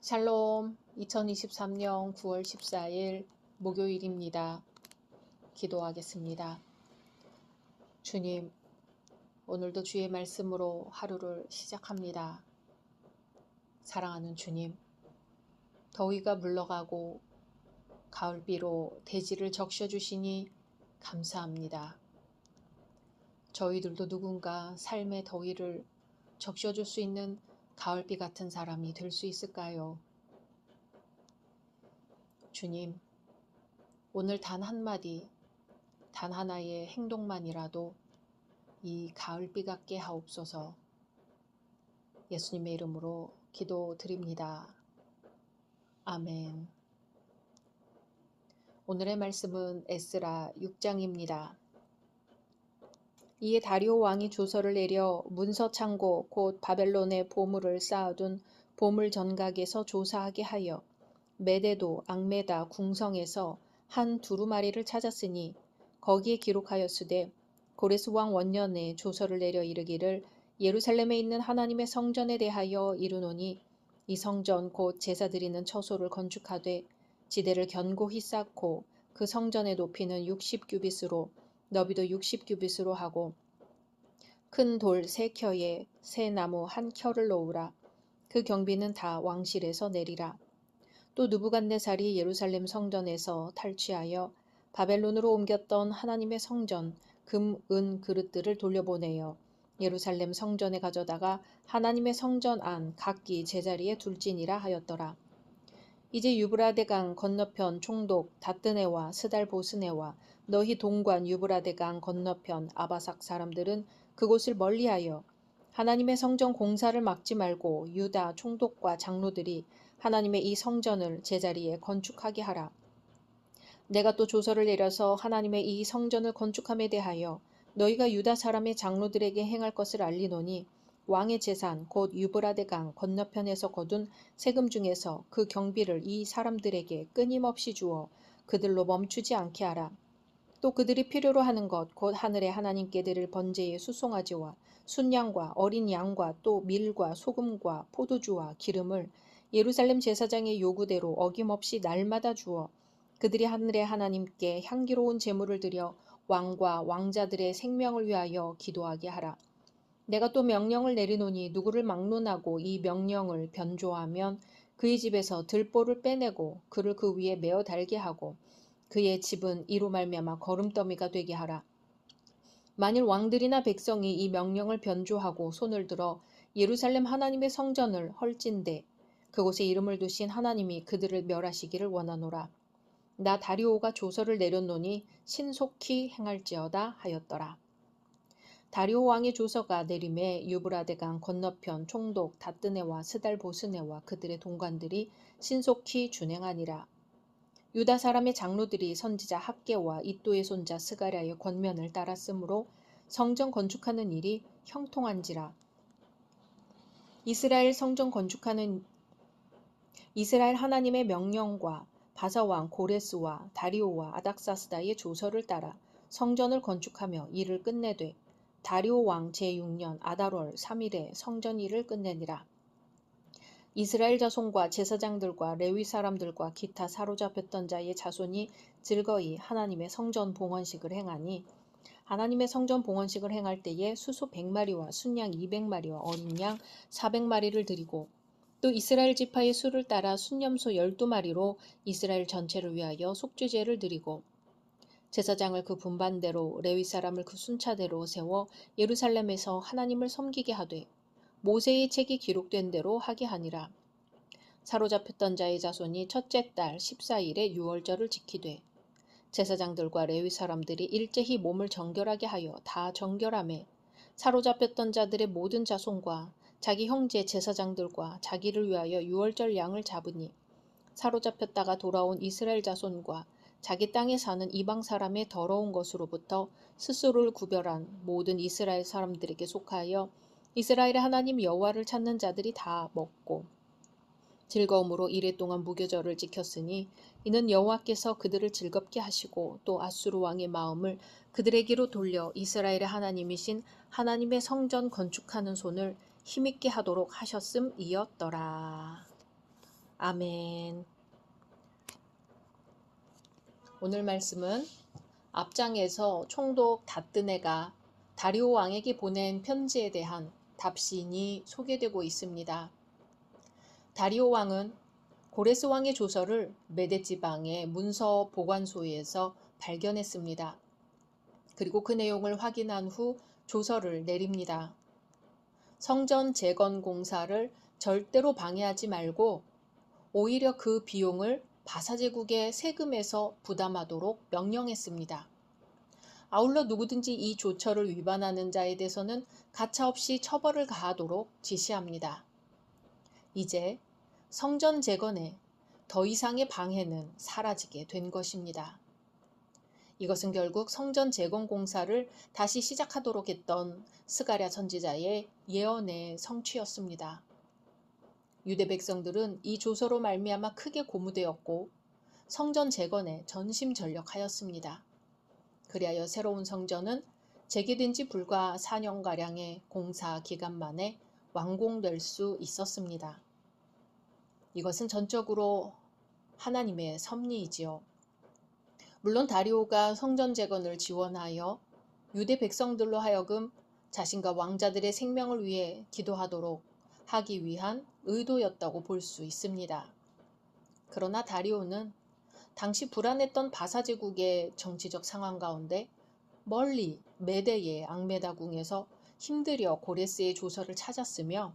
샬롬 2023년 9월 14일 목요일입니다. 기도하겠습니다. 주님, 오늘도 주의 말씀으로 하루를 시작합니다. 사랑하는 주님, 더위가 물러가고 가을비로 대지를 적셔주시니 감사합니다. 저희들도 누군가 삶의 더위를 적셔줄 수 있는 가을비 같은 사람이 될 수 있을까요? 주님, 오늘 단 한마디, 단 하나의 행동만이라도 이 가을비 같게 하옵소서. 예수님의 이름으로 기도드립니다. 아멘. 오늘의 말씀은 에스라 6장입니다. 이에 다리오 왕이 조서를 내려 문서 창고 곧 바벨론의 보물을 쌓아둔 보물 전각에서 조사하게 하여 메데도 앙메다 궁성에서 한 두루마리를 찾았으니 거기에 기록하였으되 고레스 왕 원년에 조서를 내려 이르기를 예루살렘에 있는 하나님의 성전에 대하여 이르노니 이 성전 곧 제사 드리는 처소를 건축하되 지대를 견고히 쌓고 그 성전의 높이는 60규빗으로 너비도 60규빗으로 하고 큰 돌 3켜에 새 나무 1켜를 놓으라. 그 경비는 다 왕실에서 내리라. 또 느부갓네살이 예루살렘 성전에서 탈취하여 바벨론으로 옮겼던 하나님의 성전 금, 은 그릇들을 돌려보내어 예루살렘 성전에 가져다가 하나님의 성전 안 각기 제자리에 둘지니라 하였더라. 이제 유브라데강 건너편 총독 다뜨네와 스달보스네와 너희 동관 유브라데강 건너편 아바삭 사람들은 그곳을 멀리하여 하나님의 성전 공사를 막지 말고 유다 총독과 장로들이 하나님의 이 성전을 제자리에 건축하게 하라. 내가 또 조서를 내려서 하나님의 이 성전을 건축함에 대하여 너희가 유다 사람의 장로들에게 행할 것을 알리노니 왕의 재산 곧 유브라데 강 건너편에서 거둔 세금 중에서 그 경비를 이 사람들에게 끊임없이 주어 그들로 멈추지 않게 하라. 또 그들이 필요로 하는 것 곧 하늘의 하나님께 드릴 번제의 수송아지와 순양과 어린 양과 또 밀과 소금과 포도주와 기름을 예루살렘 제사장의 요구대로 어김없이 날마다 주어 그들이 하늘의 하나님께 향기로운 제물을 드려 왕과 왕자들의 생명을 위하여 기도하게 하라. 내가 또 명령을 내리노니 누구를 막론하고 이 명령을 변조하면 그의 집에서 들보를 빼내고 그를 그 위에 메어 달게 하고 그의 집은 이로 말미암아 거름더미가 되게 하라. 만일 왕들이나 백성이 이 명령을 변조하고 손을 들어 예루살렘 하나님의 성전을 헐진대 그곳에 이름을 두신 하나님이 그들을 멸하시기를 원하노라. 나 다리오가 조서를 내렸노니 신속히 행할지어다 하였더라. 다리오 왕의 조서가 내림에 유브라데강 건너편 총독 다뜨네와 스달보스네와 그들의 동관들이 신속히 준행하니라. 유다 사람의 장로들이 선지자 학개와 이또의 손자 스가랴의 권면을 따랐으므로 성전 건축하는 일이 형통한지라. 이스라엘 성전 건축하는 이스라엘 하나님의 명령과 바사왕 고레스와 다리오와 아닥사스다의 조서를 따라 성전을 건축하며 일을 끝내되 다리오 왕 제6년 아달월 3일에 성전 일을 끝내니라. 이스라엘 자손과 제사장들과 레위 사람들과 기타 사로잡혔던 자의 자손이 즐거이 하나님의 성전 봉헌식을 행하니 하나님의 성전 봉헌식을 행할 때에 수소 100마리와 순양 200마리와 어린 양 400마리를 드리고 또 이스라엘 지파의 수를 따라 순염소 12마리로 이스라엘 전체를 위하여 속죄제를 드리고 제사장을 그 분반대로 레위 사람을 그 순차대로 세워 예루살렘에서 하나님을 섬기게 하되 모세의 책이 기록된 대로 하게 하니라. 사로잡혔던 자의 자손이 첫째 달 14일에 유월절을 지키되 제사장들과 레위 사람들이 일제히 몸을 정결하게 하여 다 정결하매 사로잡혔던 자들의 모든 자손과 자기 형제 제사장들과 자기를 위하여 유월절 양을 잡으니 사로잡혔다가 돌아온 이스라엘 자손과 자기 땅에 사는 이방 사람의 더러운 것으로부터 스스로를 구별한 모든 이스라엘 사람들에게 속하여 이스라엘의 하나님 여호와를 찾는 자들이 다 먹고 즐거움으로 이레 동안 무교절을 지켰으니 이는 여호와께서 그들을 즐겁게 하시고 또 아수르 왕의 마음을 그들에게로 돌려 이스라엘의 하나님이신 하나님의 성전 건축하는 손을 힘있게 하도록 하셨음이었더라. 아멘. 오늘 말씀은 앞장에서 총독 다뜨네가 다리오 왕에게 보낸 편지에 대한 답신이 소개되고 있습니다. 다리오 왕은 고레스 왕의 조서를 메데 지방의 문서 보관소에서 발견했습니다. 그리고 그 내용을 확인한 후 조서를 내립니다. 성전 재건 공사를 절대로 방해하지 말고 오히려 그 비용을 바사 제국의 세금에서 부담하도록 명령했습니다. 아울러 누구든지 이 조처를 위반하는 자에 대해서는 가차없이 처벌을 가하도록 지시합니다. 이제 성전 재건에 더 이상의 방해는 사라지게 된 것입니다. 이것은 결국 성전 재건 공사를 다시 시작하도록 했던 스가랴 선지자의 예언의 성취였습니다. 유대 백성들은 이 조서로 말미암아 크게 고무되었고 성전 재건에 전심전력하였습니다. 그리하여 새로운 성전은 재개된 지 불과 4년가량의 공사 기간 만에 완공될 수 있었습니다. 이것은 전적으로 하나님의 섭리이지요. 물론 다리오가 성전 재건을 지원하여 유대 백성들로 하여금 자신과 왕자들의 생명을 위해 기도하도록 하기 위한 의도였다고 볼 수 있습니다. 그러나 다리오는 당시 불안했던 바사 제국의 정치적 상황 가운데 멀리 메대의 앙메다궁에서 힘들여 고레스의 조서를 찾았으며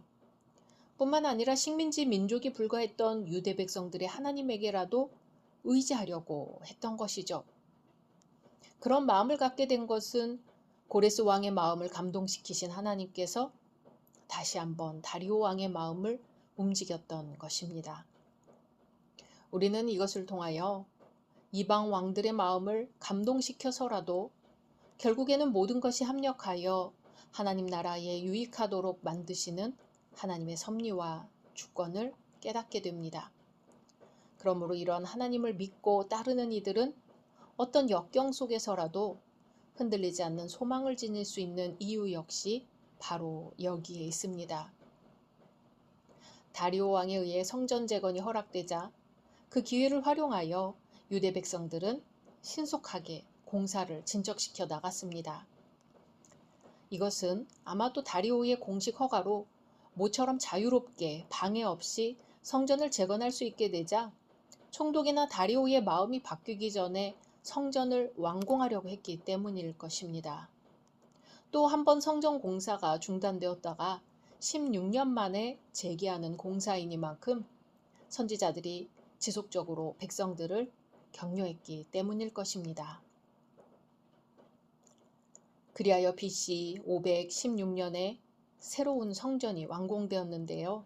뿐만 아니라 식민지 민족이 불과했던 유대 백성들의 하나님에게라도 의지하려고 했던 것이죠. 그런 마음을 갖게 된 것은 고레스 왕의 마음을 감동시키신 하나님께서 다시 한번 다리오 왕의 마음을 움직였던 것입니다. 우리는 이것을 통하여 이방 왕들의 마음을 감동시켜서라도 결국에는 모든 것이 합력하여 하나님 나라에 유익하도록 만드시는 하나님의 섭리와 주권을 깨닫게 됩니다. 그러므로 이런 하나님을 믿고 따르는 이들은 어떤 역경 속에서라도 흔들리지 않는 소망을 지닐 수 있는 이유 역시 바로 여기에 있습니다. 다리오 왕에 의해 성전 재건이 허락되자 그 기회를 활용하여 유대 백성들은 신속하게 공사를 진척시켜 나갔습니다. 이것은 아마도 다리오의 공식 허가로 모처럼 자유롭게 방해 없이 성전을 재건할 수 있게 되자 총독이나 다리오의 마음이 바뀌기 전에 성전을 완공하려고 했기 때문일 것입니다. 또 한 번 성전 공사가 중단되었다가 16년 만에 재개하는 공사이니만큼 선지자들이 지속적으로 백성들을 격려했기 때문일 것입니다. 그리하여 BC 516년에 새로운 성전이 완공되었는데요.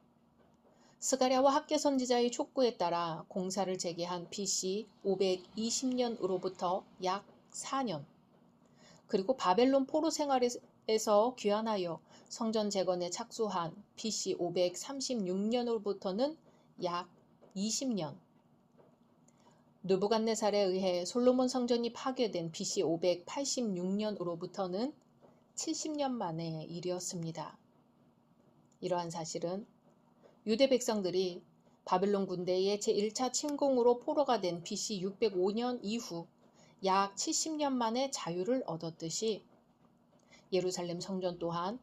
스가랴와 학개 선지자의 촉구에 따라 공사를 재개한 BC 520년으로부터 약 4년, 그리고 바벨론 포로 생활에서 귀환하여 성전 재건에 착수한 BC 536년으로부터는 약 20년, 느부갓네살에 의해 솔로몬 성전이 파괴된 BC 586년으로부터는 70년 만의 일이었습니다. 이러한 사실은 유대 백성들이 바벨론 군대의 제1차 침공으로 포로가 된 BC 605년 이후 약 70년 만에 자유를 얻었듯이 예루살렘 성전 또한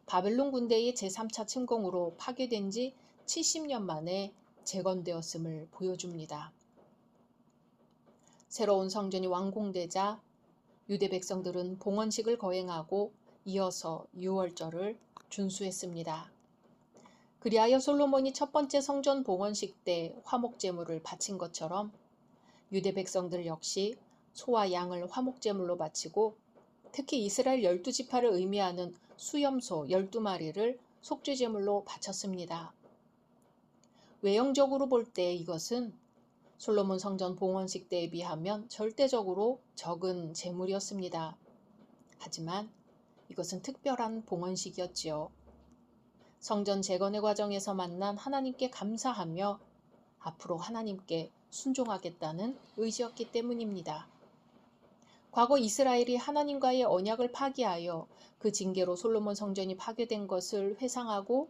바벨론 군대의 제3차 침공으로 파괴된 지 70년 만에 재건되었음을 보여줍니다. 새로운 성전이 완공되자 유대 백성들은 봉헌식을 거행하고 이어서 유월절을 준수했습니다. 그리하여 솔로몬이 첫 번째 성전 봉헌식 때 화목제물을 바친 것처럼 유대 백성들 역시 소와 양을 화목제물로 바치고 특히 이스라엘 12지파를 의미하는 수염소 12마리를 속죄제물로 바쳤습니다. 외형적으로 볼 때 이것은 솔로몬 성전 봉헌식 때에 비하면 절대적으로 적은 제물이었습니다. 하지만 이것은 특별한 봉헌식이었지요. 성전 재건의 과정에서 만난 하나님께 감사하며 앞으로 하나님께 순종하겠다는 의지였기 때문입니다. 과거 이스라엘이 하나님과의 언약을 파기하여 그 징계로 솔로몬 성전이 파괴된 것을 회상하고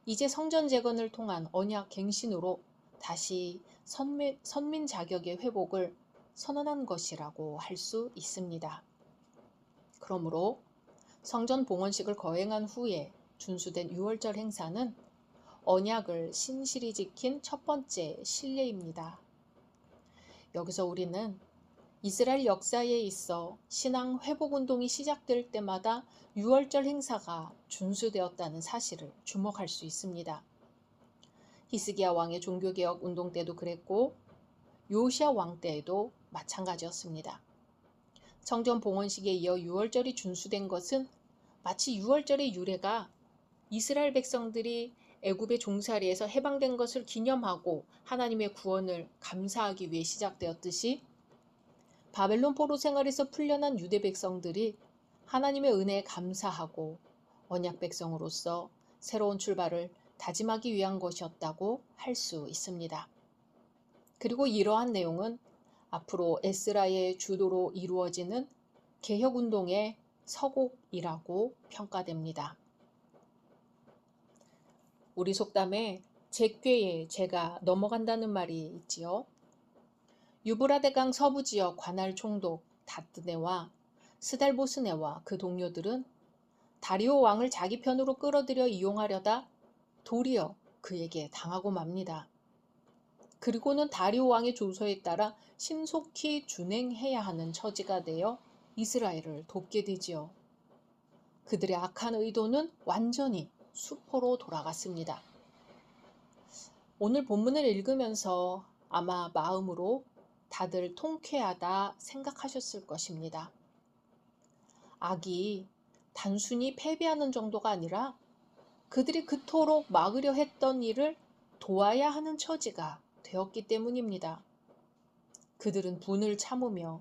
이제 성전 재건을 통한 언약 갱신으로 다시 선민 자격의 회복을 선언한 것이라고 할 수 있습니다. 그러므로 성전 봉헌식을 거행한 후에 준수된 유월절 행사는 언약을 신실히 지킨 첫 번째 신례입니다. 여기서 우리는 이스라엘 역사에 있어 신앙 회복 운동이 시작될 때마다 유월절 행사가 준수되었다는 사실을 주목할 수 있습니다. 히스기야 왕의 종교개혁 운동 때도 그랬고 요시야 왕 때에도 마찬가지였습니다. 성전 봉헌식에 이어 유월절이 준수된 것은 마치 유월절의 유래가 이스라엘 백성들이 애굽의 종살이에서 해방된 것을 기념하고 하나님의 구원을 감사하기 위해 시작되었듯이 바벨론 포로 생활에서 풀려난 유대 백성들이 하나님의 은혜에 감사하고 언약 백성으로서 새로운 출발을 다짐하기 위한 것이었다고 할 수 있습니다. 그리고 이러한 내용은 앞으로 에스라의 주도로 이루어지는 개혁운동의 서곡이라고 평가됩니다. 우리 속담에 제꾀에 제가 넘어간다는 말이 있지요. 유브라데강 서부지역 관할 총독 다뜨네와 스달보스네와 그 동료들은 다리오 왕을 자기 편으로 끌어들여 이용하려다 도리어 그에게 당하고 맙니다. 그리고는 다리오 왕의 조서에 따라 신속히 준행해야 하는 처지가 되어 이스라엘을 돕게 되지요. 그들의 악한 의도는 완전히 수포로 돌아갔습니다. 오늘 본문을 읽으면서 아마 마음으로 다들 통쾌하다 생각하셨을 것입니다. 악이 단순히 패배하는 정도가 아니라 그들이 그토록 막으려 했던 일을 도와야 하는 처지가 되었기 때문입니다. 그들은 분을 참으며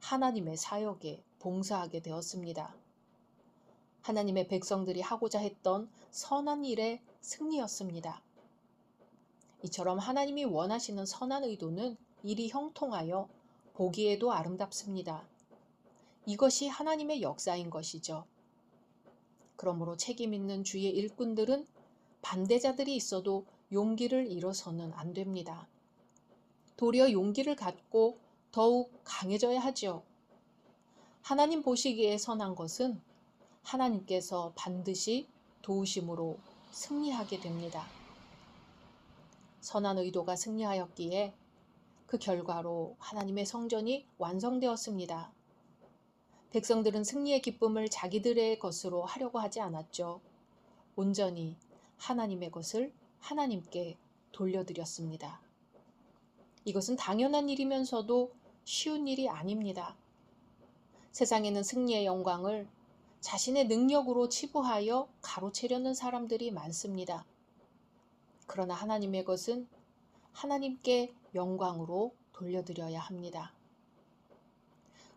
하나님의 사역에 봉사하게 되었습니다. 하나님의 백성들이 하고자 했던 선한 일의 승리였습니다. 이처럼 하나님이 원하시는 선한 의도는 일이 형통하여 보기에도 아름답습니다. 이것이 하나님의 역사인 것이죠. 그러므로 책임 있는 주의 일꾼들은 반대자들이 있어도 용기를 잃어서는 안 됩니다. 도리어 용기를 갖고 더욱 강해져야 하죠. 하나님 보시기에 선한 것은 하나님께서 반드시 도우심으로 승리하게 됩니다. 선한 의도가 승리하였기에 그 결과로 하나님의 성전이 완성되었습니다. 백성들은 승리의 기쁨을 자기들의 것으로 하려고 하지 않았죠. 온전히 하나님의 것을 하나님께 돌려드렸습니다. 이것은 당연한 일이면서도 쉬운 일이 아닙니다. 세상에는 승리의 영광을 자신의 능력으로 치부하여 가로채려는 사람들이 많습니다. 그러나 하나님의 것은 하나님께 영광으로 돌려드려야 합니다.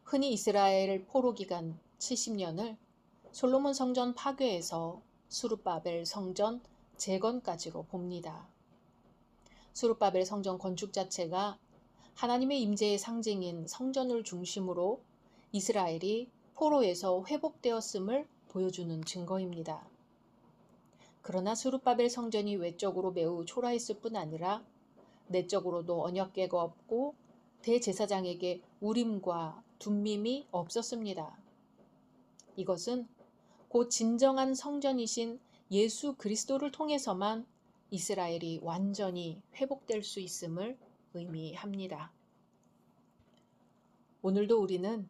흔히 이스라엘 포로 기간 70년을 솔로몬 성전 파괴에서 수룹바벨 성전 재건까지로 봅니다. 수룹바벨 성전 건축 자체가 하나님의 임재의 상징인 성전을 중심으로 이스라엘이 포로에서 회복되었음을 보여주는 증거입니다. 그러나 수룹바벨 성전이 외적으로 매우 초라했을 뿐 아니라 내적으로도 언약궤가 없고 대제사장에게 우림과 둠밈이 없었습니다. 이것은 곧 진정한 성전이신 예수 그리스도를 통해서만 이스라엘이 완전히 회복될 수 있음을 의미합니다. 오늘도 우리는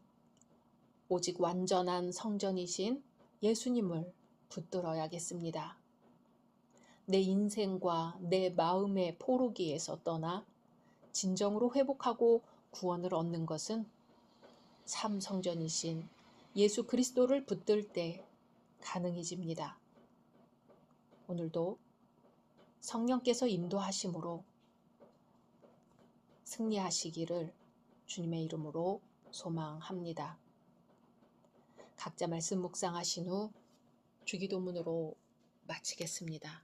오직 완전한 성전이신 예수님을 붙들어야겠습니다. 내 인생과 내 마음의 포로기에서 떠나 진정으로 회복하고 구원을 얻는 것은 참 성전이신 예수 그리스도를 붙들 때 가능해집니다. 오늘도 성령께서 인도하심으로 승리하시기를 주님의 이름으로 소망합니다. 각자 말씀 묵상하신 후 주기도문으로 마치겠습니다.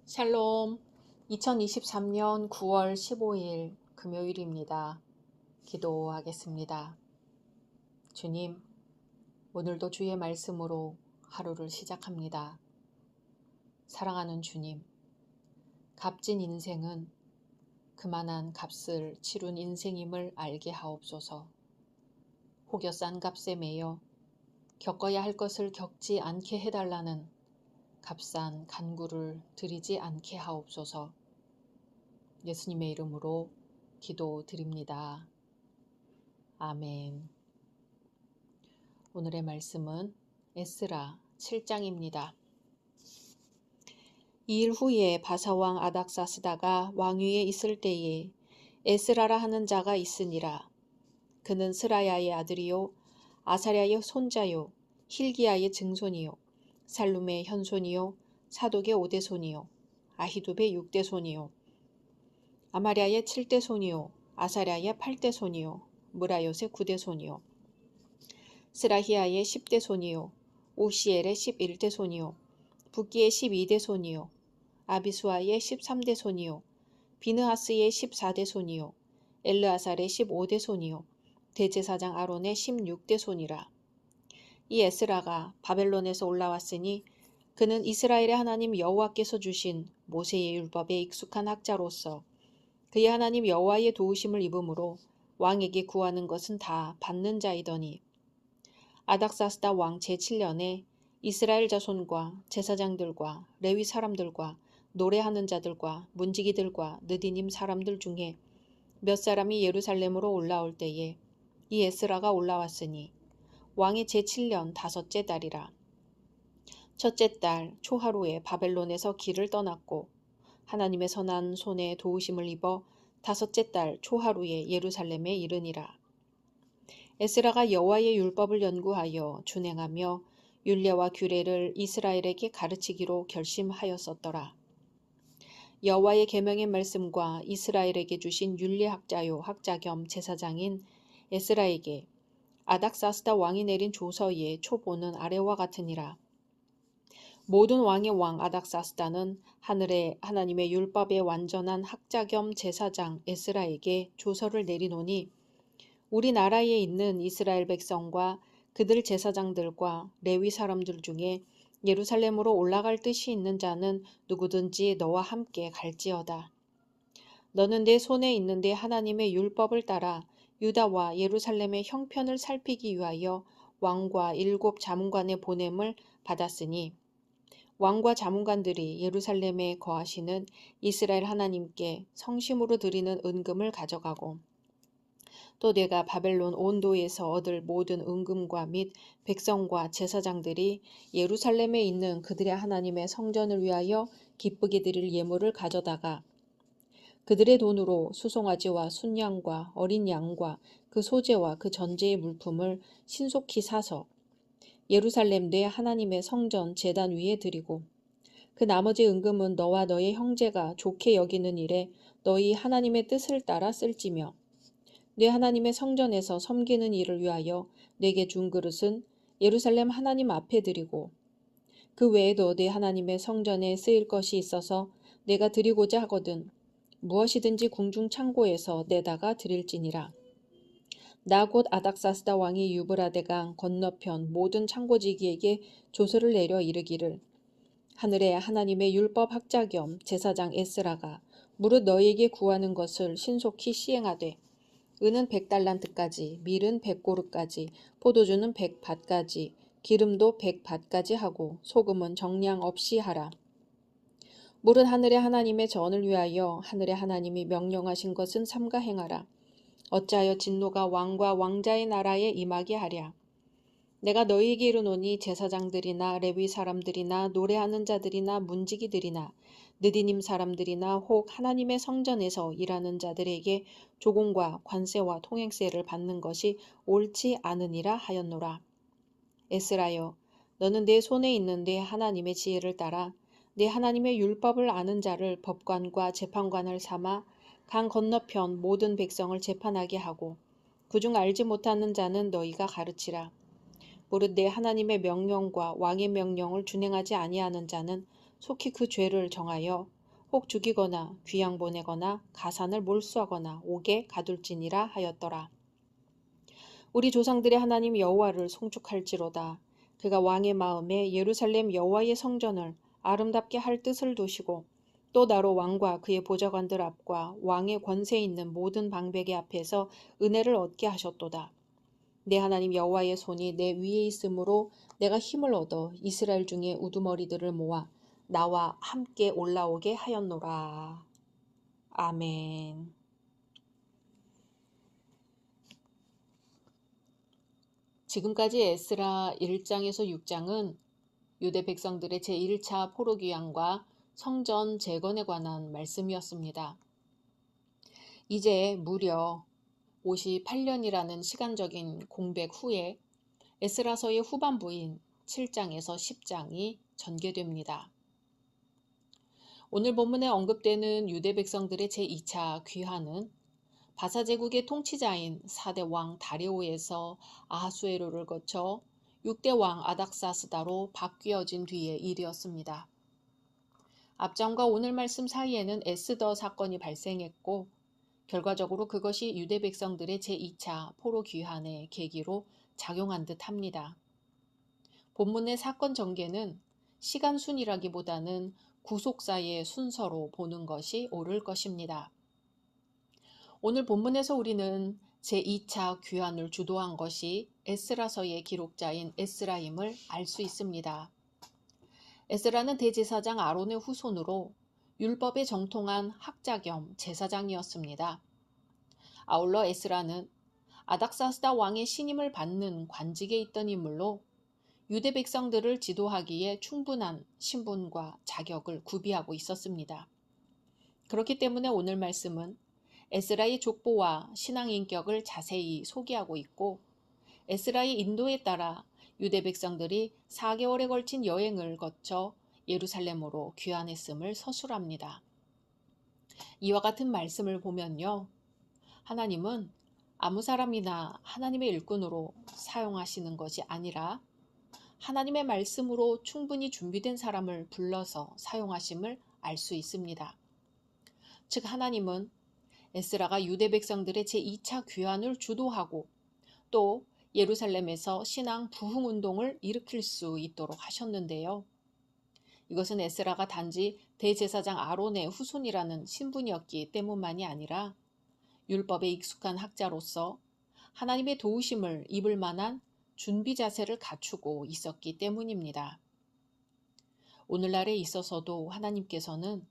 샬롬, 2023년 9월 15일 금요일입니다. 기도하겠습니다. 주님, 오늘도 주의 말씀으로 하루를 시작합니다. 사랑하는 주님, 값진 인생은 그만한 값을 치룬 인생임을 알게 하옵소서. 혹여 싼 값에 매여 겪어야 할 것을 겪지 않게 해달라는 값싼 간구를 드리지 않게 하옵소서. 예수님의 이름으로 기도드립니다. 아멘. 오늘의 말씀은 에스라 7장입니다. 2일 후에 바사왕 아닥사스다가 왕위에 있을 때에 에스라라 하는 자가 있으니라. 그는 스라야의 아들이요 아사랴의 손자요 힐기야의 증손이요 살룸의 현손이요 사독의 5대 손이요 아히두베의 6대 손이요 아마랴의 7대 손이요 아사랴의 8대 손이요 무라요의 9대 손이요 스라히야의 10대 손이요 오시엘의 11대 손이요 붓기의 12대 손이요 아비수아의 13대 손이요 비느하스의 14대 손이요 엘르아살의 15대 손이요 대제사장 아론의 16대 손이라. 이 에스라가 바벨론에서 올라왔으니 그는 이스라엘의 하나님 여호와께서 주신 모세의 율법에 익숙한 학자로서 그의 하나님 여호와의 도우심을 입음으로 왕에게 구하는 것은 다 받는 자이더니 아닥사스다 왕 제7년에 이스라엘 자손과 제사장들과 레위 사람들과 노래하는 자들과 문지기들과 느디님 사람들 중에 몇 사람이 예루살렘으로 올라올 때에 이 에스라가 올라왔으니 왕의 제7년 5째 달이라. 첫째 달 초하루에 바벨론에서 길을 떠났고 하나님의 선한 손에 도우심을 입어 5째 달 초하루에 예루살렘에 이르니라. 에스라가 여호와의 율법을 연구하여 준행하며 율례와 규례를 이스라엘에게 가르치기로 결심하였었더라. 여호와의 계명의 말씀과 이스라엘에게 주신 율례학자요 학자 겸 제사장인 에스라에게 아닥사스다 왕이 내린 조서의 초보는 아래와 같으니라. 모든 왕의 왕 아닥사스다는 하늘의 하나님의 율법에 완전한 학자 겸 제사장 에스라에게 조서를 내리노니 우리나라에 있는 이스라엘 백성과 그들 제사장들과 레위 사람들 중에 예루살렘으로 올라갈 뜻이 있는 자는 누구든지 너와 함께 갈지어다. 너는 내 손에 있는데 하나님의 율법을 따라 유다와 예루살렘의 형편을 살피기 위하여 왕과 7 자문관의 보냄을 받았으니 왕과 자문관들이 예루살렘에 거하시는 이스라엘 하나님께 성심으로 드리는 은금을 가져가고 또 내가 바벨론 온도에서 얻을 모든 은금과 및 백성과 제사장들이 예루살렘에 있는 그들의 하나님의 성전을 위하여 기쁘게 드릴 예물을 가져다가 그들의 돈으로 수송아지와 순양과 어린 양과 그 소재와 그 전제의 물품을 신속히 사서 예루살렘 내 하나님의 성전 제단 위에 드리고 그 나머지 은금은 너와 너의 형제가 좋게 여기는 일에 너희 하나님의 뜻을 따라 쓸지며 내 하나님의 성전에서 섬기는 일을 위하여 내게 준 그릇은 예루살렘 하나님 앞에 드리고 그 외에도 내 하나님의 성전에 쓰일 것이 있어서 내가 드리고자 하거든 무엇이든지 궁중 창고에서 내다가 드릴지니라. 나 곧 아닥사스다 왕이 유브라데강 건너편 모든 창고지기에게 조서를 내려 이르기를 하늘의 하나님의 율법 학자 겸 제사장 에스라가 무릇 너희에게 구하는 것을 신속히 시행하되 은은 100달란트까지 밀은 100고르까지 포도주는 100밭까지 기름도 100밭까지 하고 소금은 정량 없이 하라. 무릇 하늘의 하나님의 전을 위하여 하늘의 하나님이 명령하신 것은 삼가 행하라. 어찌하여 진노가 왕과 왕자의 나라에 임하게 하랴. 내가 너희에게 이르노니 제사장들이나 레위 사람들이나 노래하는 자들이나 문지기들이나 느디님 사람들이나 혹 하나님의 성전에서 일하는 자들에게 조공과 관세와 통행세를 받는 것이 옳지 않으니라 하였노라. 에스라여, 너는 내 손에 있는데 하나님의 지혜를 따라 내 하나님의 율법을 아는 자를 법관과 재판관을 삼아 강 건너편 모든 백성을 재판하게 하고 그중 알지 못하는 자는 너희가 가르치라. 무릇 내 하나님의 명령과 왕의 명령을 준행하지 아니하는 자는 속히 그 죄를 정하여 혹 죽이거나 귀양 보내거나 가산을 몰수하거나 옥에 가둘지니라 하였더라. 우리 조상들의 하나님 여호와를 송축할지로다. 그가 왕의 마음에 예루살렘 여호와의 성전을 아름답게 할 뜻을 두시고 또 나로 왕과 그의 보좌관들 앞과 왕의 권세 있는 모든 방백의 앞에서 은혜를 얻게 하셨도다. 내 하나님 여호와의 손이 내 위에 있으므로 내가 힘을 얻어 이스라엘 중에 우두머리들을 모아 나와 함께 올라오게 하였노라. 아멘. 지금까지 에스라 1장에서 6장은 유대 백성들의 제1차 포로귀환과 성전 재건에 관한 말씀이었습니다. 이제 무려 58년이라는 시간적인 공백 후에 에스라서의 후반부인 7장에서 10장이 전개됩니다. 오늘 본문에 언급되는 유대 백성들의 제2차 귀환은 바사 제국의 통치자인 4대 왕 다리오에서 아하수에로를 거쳐 6대 왕 아닥사스다로 바뀌어진 뒤의 일이었습니다. 앞장과 오늘 말씀 사이에는 에스더 사건이 발생했고 결과적으로 그것이 유대 백성들의 제2차 포로 귀환의 계기로 작용한 듯 합니다. 본문의 사건 전개는 시간 순이라기보다는 구속사의 순서로 보는 것이 옳을 것입니다. 오늘 본문에서 우리는 제2차 귀환을 주도한 것이 에스라서의 기록자인 에스라임을 알 수 있습니다. 에스라는 대제사장 아론의 후손으로 율법에 정통한 학자 겸 제사장이었습니다. 아울러 에스라는 아닥사스다 왕의 신임을 받는 관직에 있던 인물로 유대 백성들을 지도하기에 충분한 신분과 자격을 구비하고 있었습니다. 그렇기 때문에 오늘 말씀은 에스라의 족보와 신앙 인격을 자세히 소개하고 있고 에스라의 인도에 따라 유대 백성들이 4개월에 걸친 여행을 거쳐 예루살렘으로 귀환했음을 서술합니다. 이와 같은 말씀을 보면요. 하나님은 아무 사람이나 하나님의 일꾼으로 사용하시는 것이 아니라 하나님의 말씀으로 충분히 준비된 사람을 불러서 사용하심을 알 수 있습니다. 즉 하나님은 에스라가 유대 백성들의 제2차 귀환을 주도하고 또 예루살렘에서 신앙 부흥 운동을 일으킬 수 있도록 하셨는데요. 이것은 에스라가 단지 대제사장 아론의 후손이라는 신분이었기 때문만이 아니라 율법에 익숙한 학자로서 하나님의 도우심을 입을 만한 준비 자세를 갖추고 있었기 때문입니다. 오늘날에 있어서도 하나님께서는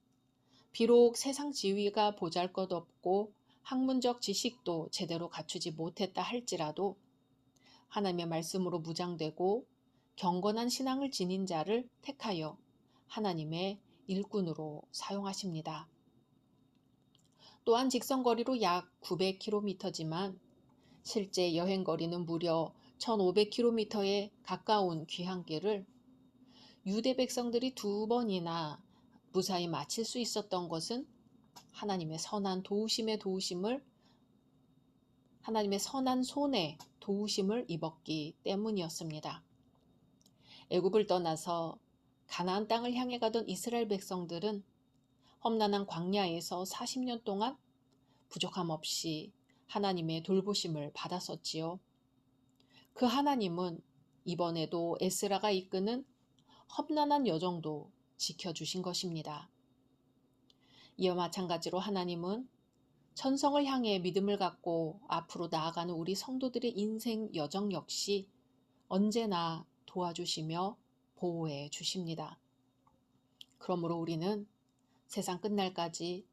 비록 세상 지위가 보잘것없고 학문적 지식도 제대로 갖추지 못했다 할지라도 하나님의 말씀으로 무장되고 경건한 신앙을 지닌 자를 택하여 하나님의 일꾼으로 사용하십니다. 또한 직선거리로 약 900km지만 실제 여행거리는 무려 1500km에 가까운 귀향길을 유대 백성들이 2번이나 무사히 마칠 수 있었던 것은 하나님의 선한 손에 도우심을 입었기 때문이었습니다. 애굽을 떠나서 가나안 땅을 향해 가던 이스라엘 백성들은 험난한 광야에서 40년 동안 부족함 없이 하나님의 돌보심을 받았었지요. 그 하나님은 이번에도 에스라가 이끄는 험난한 여정도 지켜주신 것입니다. 이와 마찬가지로 하나님은 천성을 향해 믿음을 갖고 앞으로 나아가는 우리 성도들의 인생 여정 역시 언제나 도와주시며 보호해 주십니다. 그러므로 우리는 세상 끝날까지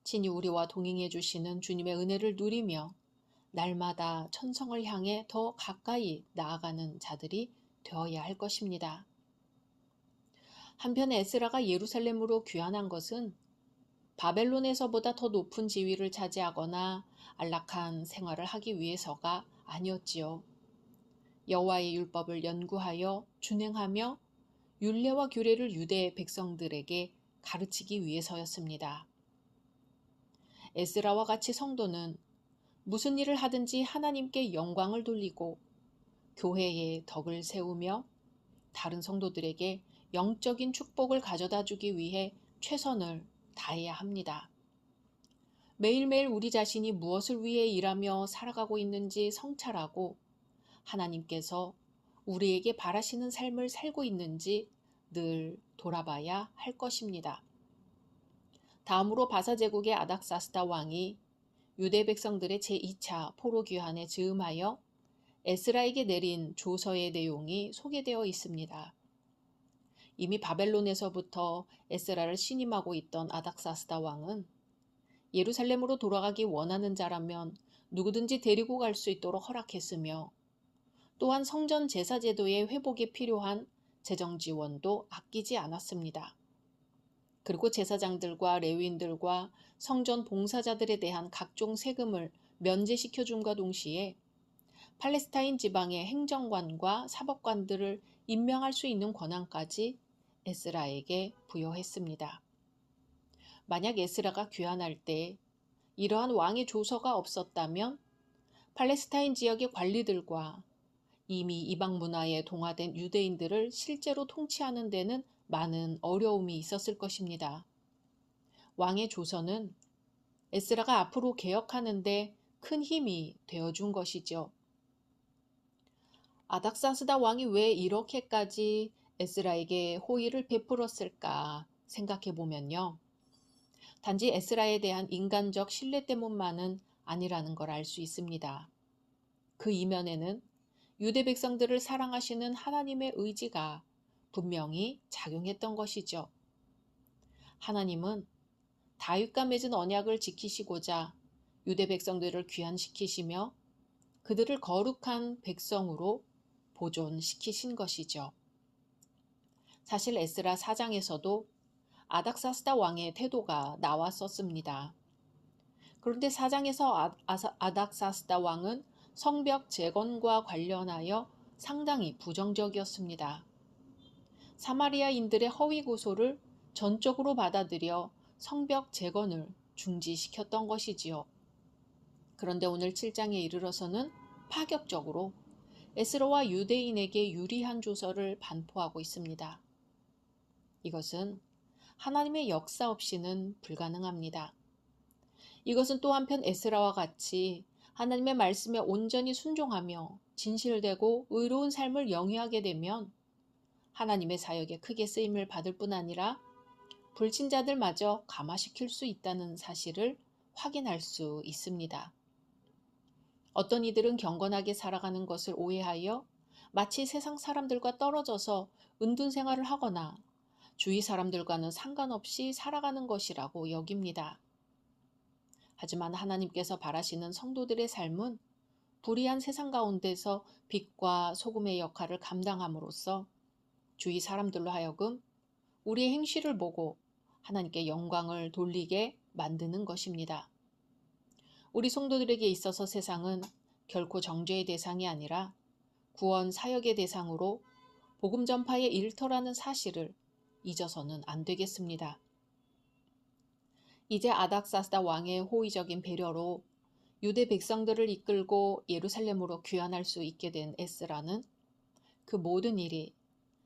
친히 우리와 동행해 주시는 주님의 은혜를 누리며 날마다 천성을 향해 더 가까이 나아가는 자들이 되어야 할 것입니다. 한편 에스라가 예루살렘으로 귀환한 것은 바벨론에서보다 더 높은 지위를 차지하거나 안락한 생활을 하기 위해서가 아니었지요. 여호와의 율법을 연구하여 준행하며 율례와 규례를 유대 백성들에게 가르치기 위해서였습니다. 에스라와 같이 성도는 무슨 일을 하든지 하나님께 영광을 돌리고 교회의 덕을 세우며 다른 성도들에게 영적인 축복을 가져다 주기 위해 최선을 다해야 합니다. 매일매일 우리 자신이 무엇을 위해 일하며 살아가고 있는지 성찰하고 하나님께서 우리에게 바라시는 삶을 살고 있는지 늘 돌아봐야 할 것입니다. 다음으로 바사 제국의 아닥사스다 왕이 유대 백성들의 제2차 포로 귀환에 즈음하여 에스라에게 내린 조서의 내용이 소개되어 있습니다. 이미 바벨론에서부터 에스라를 신임하고 있던 아닥사스다 왕은 예루살렘으로 돌아가기 원하는 자라면 누구든지 데리고 갈 수 있도록 허락했으며, 또한 성전 제사 제도의 회복에 필요한 재정 지원도 아끼지 않았습니다. 그리고 제사장들과 레위인들과 성전 봉사자들에 대한 각종 세금을 면제시켜 줌과 동시에 팔레스타인 지방의 행정관과 사법관들을 임명할 수 있는 권한까지 에스라에게 부여했습니다. 만약 에스라가 귀환할 때 이러한 왕의 조서가 없었다면 팔레스타인 지역의 관리들과 이미 이방 문화에 동화된 유대인들을 실제로 통치하는 데는 많은 어려움이 있었을 것입니다. 왕의 조서는 에스라가 앞으로 개혁하는 데 큰 힘이 되어준 것이죠. 아닥사스다 왕이 왜 이렇게까지 에스라에게 호의를 베풀었을까 생각해 보면요. 단지 에스라에 대한 인간적 신뢰 때문만은 아니라는 걸 알 수 있습니다. 그 이면에는 유대 백성들을 사랑하시는 하나님의 의지가 분명히 작용했던 것이죠. 하나님은 다윗과 맺은 언약을 지키시고자 유대 백성들을 귀환시키시며 그들을 거룩한 백성으로 보존시키신 것이죠. 사실 에스라 4장에서도 아닥사스다 왕의 태도가 나왔었습니다. 그런데 4장에서 아닥사스다 왕은 성벽 재건과 관련하여 상당히 부정적이었습니다. 사마리아인들의 허위 고소를 전적으로 받아들여 성벽 재건을 중지시켰던 것이지요. 그런데 오늘 7장에 이르러서는 파격적으로 에스라와 유대인에게 유리한 조서를 반포하고 있습니다. 이것은 하나님의 역사 없이는 불가능합니다. 이것은 또 한편 에스라와 같이 하나님의 말씀에 온전히 순종하며 진실되고 의로운 삶을 영위하게 되면 하나님의 사역에 크게 쓰임을 받을 뿐 아니라 불신자들마저 감화시킬 수 있다는 사실을 확인할 수 있습니다. 어떤 이들은 경건하게 살아가는 것을 오해하여 마치 세상 사람들과 떨어져서 은둔 생활을 하거나 주위 사람들과는 상관없이 살아가는 것이라고 여깁니다. 하지만 하나님께서 바라시는 성도들의 삶은 불의한 세상 가운데서 빛과 소금의 역할을 감당함으로써 주위 사람들로 하여금 우리의 행실을 보고 하나님께 영광을 돌리게 만드는 것입니다. 우리 성도들에게 있어서 세상은 결코 정죄의 대상이 아니라 구원 사역의 대상으로 복음 전파의 일터라는 사실을 잊어서는 안 되겠습니다. 이제 아닥사스다 왕의 호의적인 배려로 유대 백성들을 이끌고 예루살렘으로 귀환할 수 있게 된 에스라는 그 모든 일이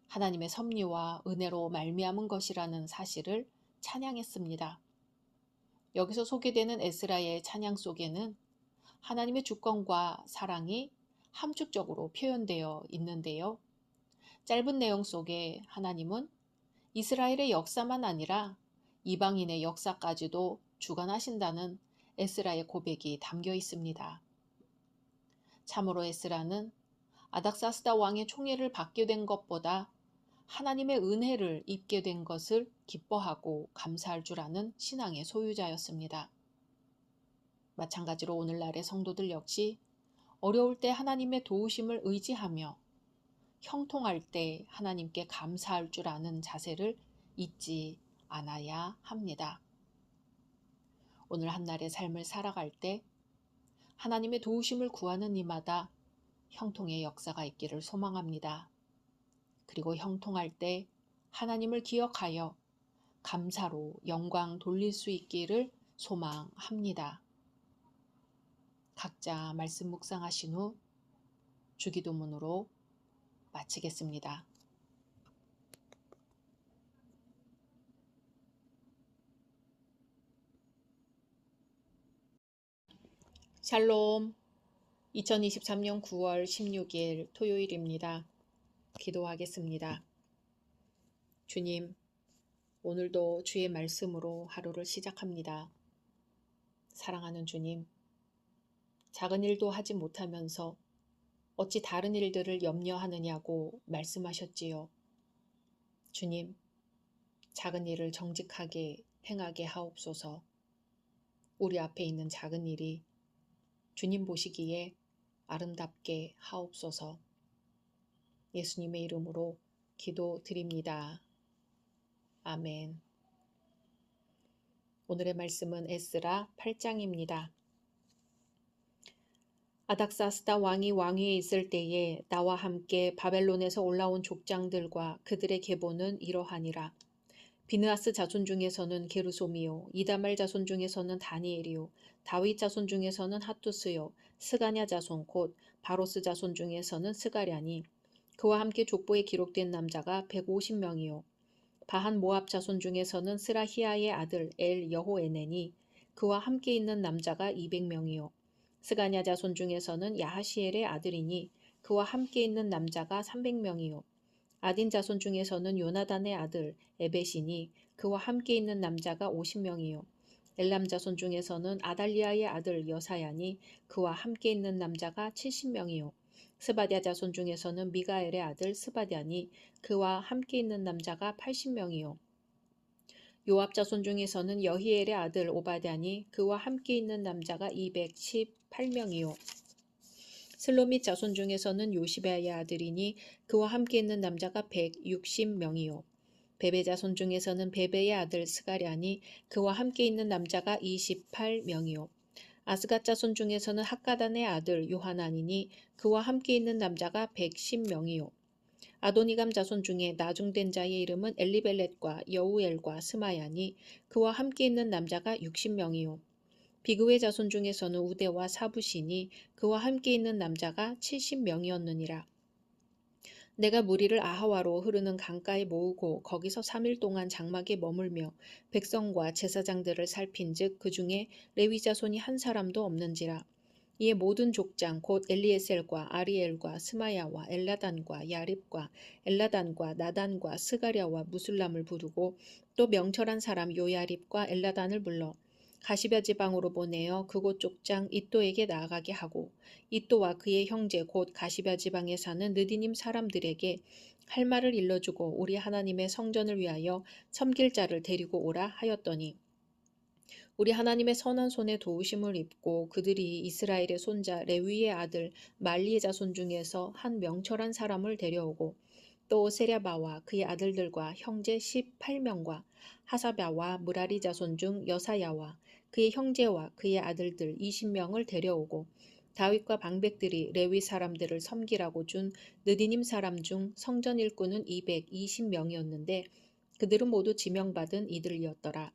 하나님의 섭리와 은혜로 말미암은 것이라는 사실을 찬양했습니다. 여기서 소개되는 에스라의 찬양 속에는 하나님의 주권과 사랑이 함축적으로 표현되어 있는데요. 짧은 내용 속에 하나님은 이스라엘의 역사만 아니라 이방인의 역사까지도 주관하신다는 에스라의 고백이 담겨 있습니다. 참으로 에스라는 아닥사스다 왕의 총애를 받게 된 것보다 하나님의 은혜를 입게 된 것을 기뻐하고 감사할 줄 아는 신앙의 소유자였습니다. 마찬가지로 오늘날의 성도들 역시 어려울 때 하나님의 도우심을 의지하며 형통할 때 하나님께 감사할 줄 아는 자세를 잊지 않아야 합니다. 오늘 한날의 삶을 살아갈 때 하나님의 도우심을 구하는 이마다 형통의 역사가 있기를 소망합니다. 그리고 형통할 때 하나님을 기억하여 감사로 영광 돌릴 수 있기를 소망합니다. 각자 말씀 묵상하신 후 주기도문으로 마치겠습니다. 샬롬. 2023년 9월 16일 토요일입니다. 기도하겠습니다. 주님, 오늘도 주의 말씀으로 하루를 시작합니다. 사랑하는 주님, 작은 일도 하지 못하면서 어찌 다른 일들을 염려하느냐고 말씀하셨지요. 주님, 작은 일을 정직하게 행하게 하옵소서. 우리 앞에 있는 작은 일이 주님 보시기에 아름답게 하옵소서. 예수님의 이름으로 기도드립니다. 아멘. 오늘의 말씀은 에스라 8장입니다. 아닥사스다 왕이 왕위에 있을 때에 나와 함께 바벨론에서 올라온 족장들과 그들의 계보는 이러하니라. 비느하스 자손 중에서는 게르솜이요, 이다말 자손 중에서는 다니엘이요, 다윗 자손 중에서는 핫투스요, 스가냐 자손 곧 바로스 자손 중에서는 스가랴니, 그와 함께 족보에 기록된 남자가 150명이요. 바한 모압 자손 중에서는 스라히아의 아들 엘 여호에넨이, 그와 함께 있는 남자가 200명이요. 스가냐 자손 중에서는 야하시엘의 아들이니, 그와 함께 있는 남자가 300명이요. 아딘 자손 중에서는 요나단의 아들 에벳이니, 그와 함께 있는 남자가 50명이요. 엘람 자손 중에서는 아달리아의 아들 여사야니, 그와 함께 있는 남자가 70명이요. 스바랴 자손 중에서는 미가엘의 아들 스바랴니, 그와 함께 있는 남자가 80명이요. 요압 자손 중에서는 여히엘의 아들 오바댜니, 그와 함께 있는 남자가 218명이요. 슬로밋 자손 중에서는 요시베아의 아들이니, 그와 함께 있는 남자가 160명이요. 베베 자손 중에서는 베베의 아들 스가랴니, 그와 함께 있는 남자가 28명이요. 아스갓 자손 중에서는 학가단의 아들 요하나니니, 그와 함께 있는 남자가 110명이요. 아도니감 자손 중에 나중된 자의 이름은 엘리벨렛과 여우엘과 스마야니, 그와 함께 있는 남자가 60명이요. 비그의 자손 중에서는 우대와 사부시니, 그와 함께 있는 남자가 70명이었느니라. 내가 무리를 아하와로 흐르는 강가에 모으고 거기서 3일 동안 장막에 머물며 백성과 제사장들을 살핀즉 그 중에 레위 자손이 한 사람도 없는지라. 이에 모든 족장 곧 엘리에셀과 아리엘과 스마야와 엘라단과 야립과 엘라단과 나단과 스가랴와 무술람을 부르고 또 명철한 사람 요야립과 엘라단을 불러 가시벼 지방으로 보내어 그곳 족장 이또에게 나아가게 하고, 이또와 그의 형제 곧 가시벼 지방에 사는 느디님 사람들에게 할 말을 일러주고 우리 하나님의 성전을 위하여 섬길 자를 데리고 오라 하였더니, 우리 하나님의 선한 손에 도우심을 입고 그들이 이스라엘의 손자 레위의 아들 말리의 자손 중에서 한 명철한 사람을 데려오고, 또 세랴바와 그의 아들들과 형제 18명과 하사랴와 무라리 자손 중 여사야와 그의 형제와 그의 아들들 20명을 데려오고, 다윗과 방백들이 레위 사람들을 섬기라고 준 느디님 사람 중 성전 일꾼은 220명이었는데 그들은 모두 지명받은 이들이었더라.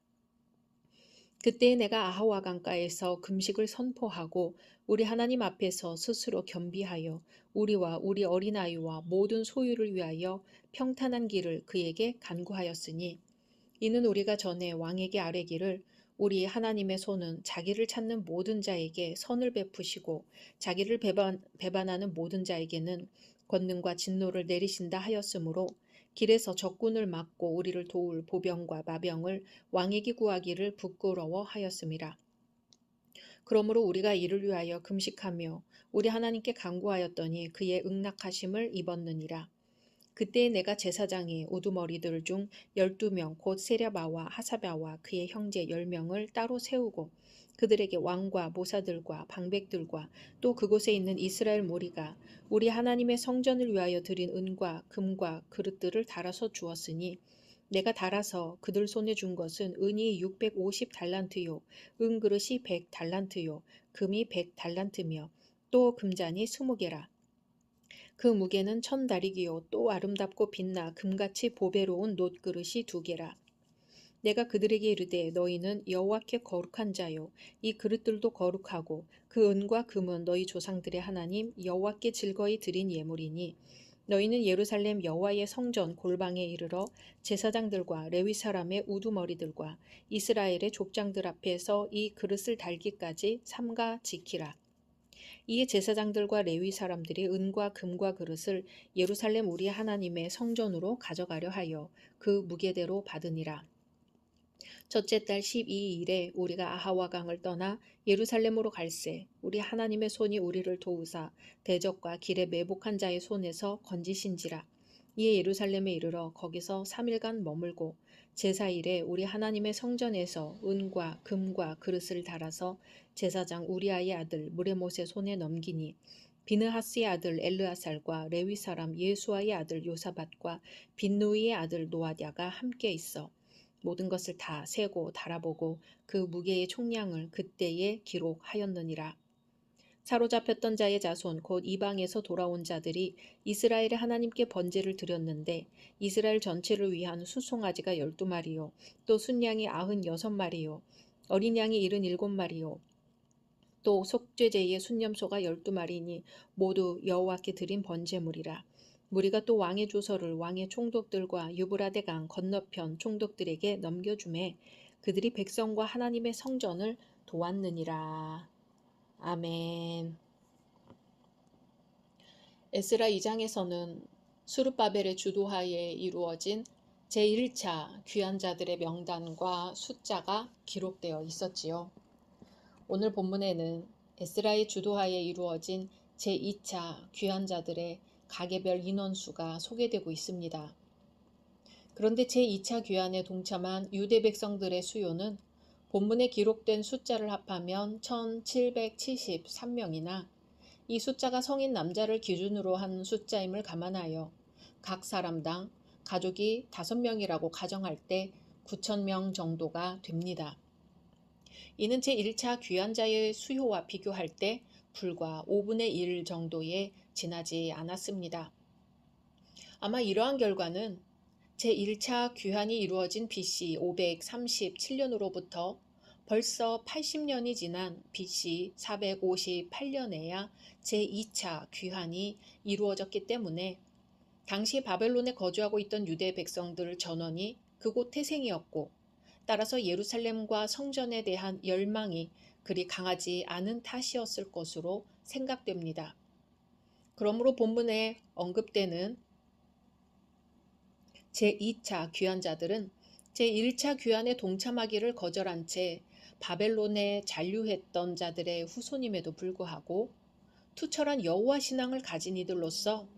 그때 내가 아하와 강가에서 금식을 선포하고 우리 하나님 앞에서 스스로 겸비하여 우리와 우리 어린아이와 모든 소유를 위하여 평탄한 길을 그에게 간구하였으니, 이는 우리가 전에 왕에게 아뢰기를 우리 하나님의 손은 자기를 찾는 모든 자에게 선을 베푸시고 자기를 배반하는 모든 자에게는 권능과 진노를 내리신다 하였으므로, 길에서 적군을 막고 우리를 도울 보병과 마병을 왕에게 구하기를 부끄러워하였음이라. 그러므로 우리가 이를 위하여 금식하며 우리 하나님께 간구하였더니 그의 응낙하심을 입었느니라. 그때 내가 제사장의 우두머리들 중 12명 곧 세랴바와 하사랴와 그의 형제 10명을 따로 세우고 그들에게 왕과 모사들과 방백들과 또 그곳에 있는 이스라엘 무리가 우리 하나님의 성전을 위하여 드린 은과 금과 그릇들을 달아서 주었으니, 내가 달아서 그들 손에 준 것은 은이 650달란트요, 은그릇이 100달란트요, 금이 100달란트며 또 금잔이 20개라. 그 무게는 1000다리기요, 또 아름답고 빛나 금같이 보배로운 놋그릇이 2개라. 내가 그들에게 이르되 너희는 여호와께 거룩한 자요, 이 그릇들도 거룩하고 그 은과 금은 너희 조상들의 하나님 여호와께 즐거이 드린 예물이니, 너희는 예루살렘 여호와의 성전 골방에 이르러 제사장들과 레위 사람의 우두머리들과 이스라엘의 족장들 앞에서 이 그릇을 달기까지 삼가 지키라. 이에 제사장들과 레위 사람들이 은과 금과 그릇을 예루살렘 우리 하나님의 성전으로 가져가려 하여 그 무게대로 받으니라. 첫째 달 12일에 우리가 아하와 강을 떠나 예루살렘으로 갈새 우리 하나님의 손이 우리를 도우사 대적과 길에 매복한 자의 손에서 건지신지라. 이에 예루살렘에 이르러 거기서 3일간 머물고 제사일에 우리 하나님의 성전에서 은과 금과 그릇을 달아서 제사장 우리아의 아들 무레못의 손에 넘기니 비느하스의 아들 엘르아살과 레위 사람 예수아의 아들 요사밧과 빈누이의 아들 노아랴가 함께 있어 모든 것을 다 세고 달아보고 그 무게의 총량을 그때에 기록하였느니라. 사로잡혔던 자의 자손 곧 이방에서 돌아온 자들이 이스라엘의 하나님께 번제를 드렸는데 이스라엘 전체를 위한 수송아지가 12마리요 또 순양이 96마리요 어린 양이 77마리요 또 속죄제의 순념소가 12마리니 모두 여호와께 드린 번제물이라. 무리가 또 왕의 조서를 왕의 총독들과 유브라데 강 건너편 총독들에게 넘겨주매 그들이 백성과 하나님의 성전을 도왔느니라. 아멘. 에스라 2장에서는 수르바벨의 주도하에 이루어진 제1차 귀환자들의 명단과 숫자가 기록되어 있었지요. 오늘 본문에는 에스라의 주도하에 이루어진 제2차 귀환자들의 가계별 인원수가 소개되고 있습니다. 그런데 제2차 귀환에 동참한 유대 백성들의 수요는 본문에 기록된 숫자를 합하면 1773명이나 이 숫자가 성인 남자를 기준으로 한 숫자임을 감안하여 각 사람당 가족이 5명이라고 가정할 때 9,000명 정도가 됩니다. 이는 제1차 귀환자의 수요와 비교할 때 불과 5분의 1 정도에 지나지 않았습니다. 아마 이러한 결과는 제1차 귀환이 이루어진 BC 537년으로부터 벌써 80년이 지난 BC 458년에야 제2차 귀환이 이루어졌기 때문에 당시 바벨론에 거주하고 있던 유대 백성들 전원이 그곳 태생이었고 따라서 예루살렘과 성전에 대한 열망이 그리 강하지 않은 탓이었을 것으로 생각됩니다. 그러므로 본문에 언급되는 제2차 귀환자들은 제1차 귀환에 동참하기를 거절한 채 바벨론에 잔류했던 자들의 후손임에도 불구하고 투철한 여호와 신앙을 가진 이들로서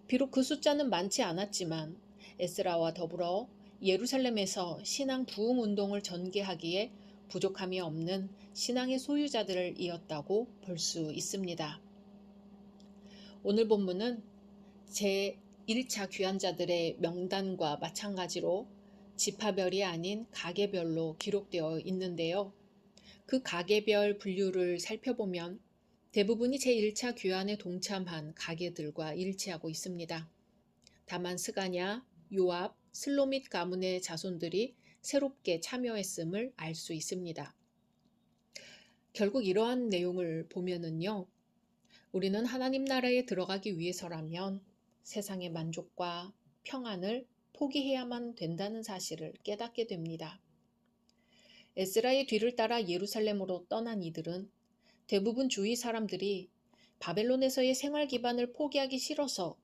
비록 그 숫자는 많지 않았지만 에스라와 더불어 예루살렘에서 신앙 부흥 운동을 전개하기에 부족함이 없는 신앙의 소유자들이었다고 볼 수 있습니다. 오늘 본문은 제1차 귀환자들의 명단과 마찬가지로 지파별이 아닌 가계별로 기록되어 있는데요. 그 가계별 분류를 살펴보면 대부분이 제1차 귀환에 동참한 가계들과 일치하고 있습니다. 다만 스가냐, 요압, 슬로밋 가문의 자손들이 새롭게 참여했음을 알 수 있습니다. 결국 이러한 내용을 보면은요. 우리는 하나님 나라에 들어가기 위해서라면 세상의 만족과 평안을 포기해야만 된다는 사실을 깨닫게 됩니다. 에스라의 뒤를 따라 예루살렘으로 떠난 이들은 대부분 주위 사람들이 바벨론에서의 생활 기반을 포기하기 싫어서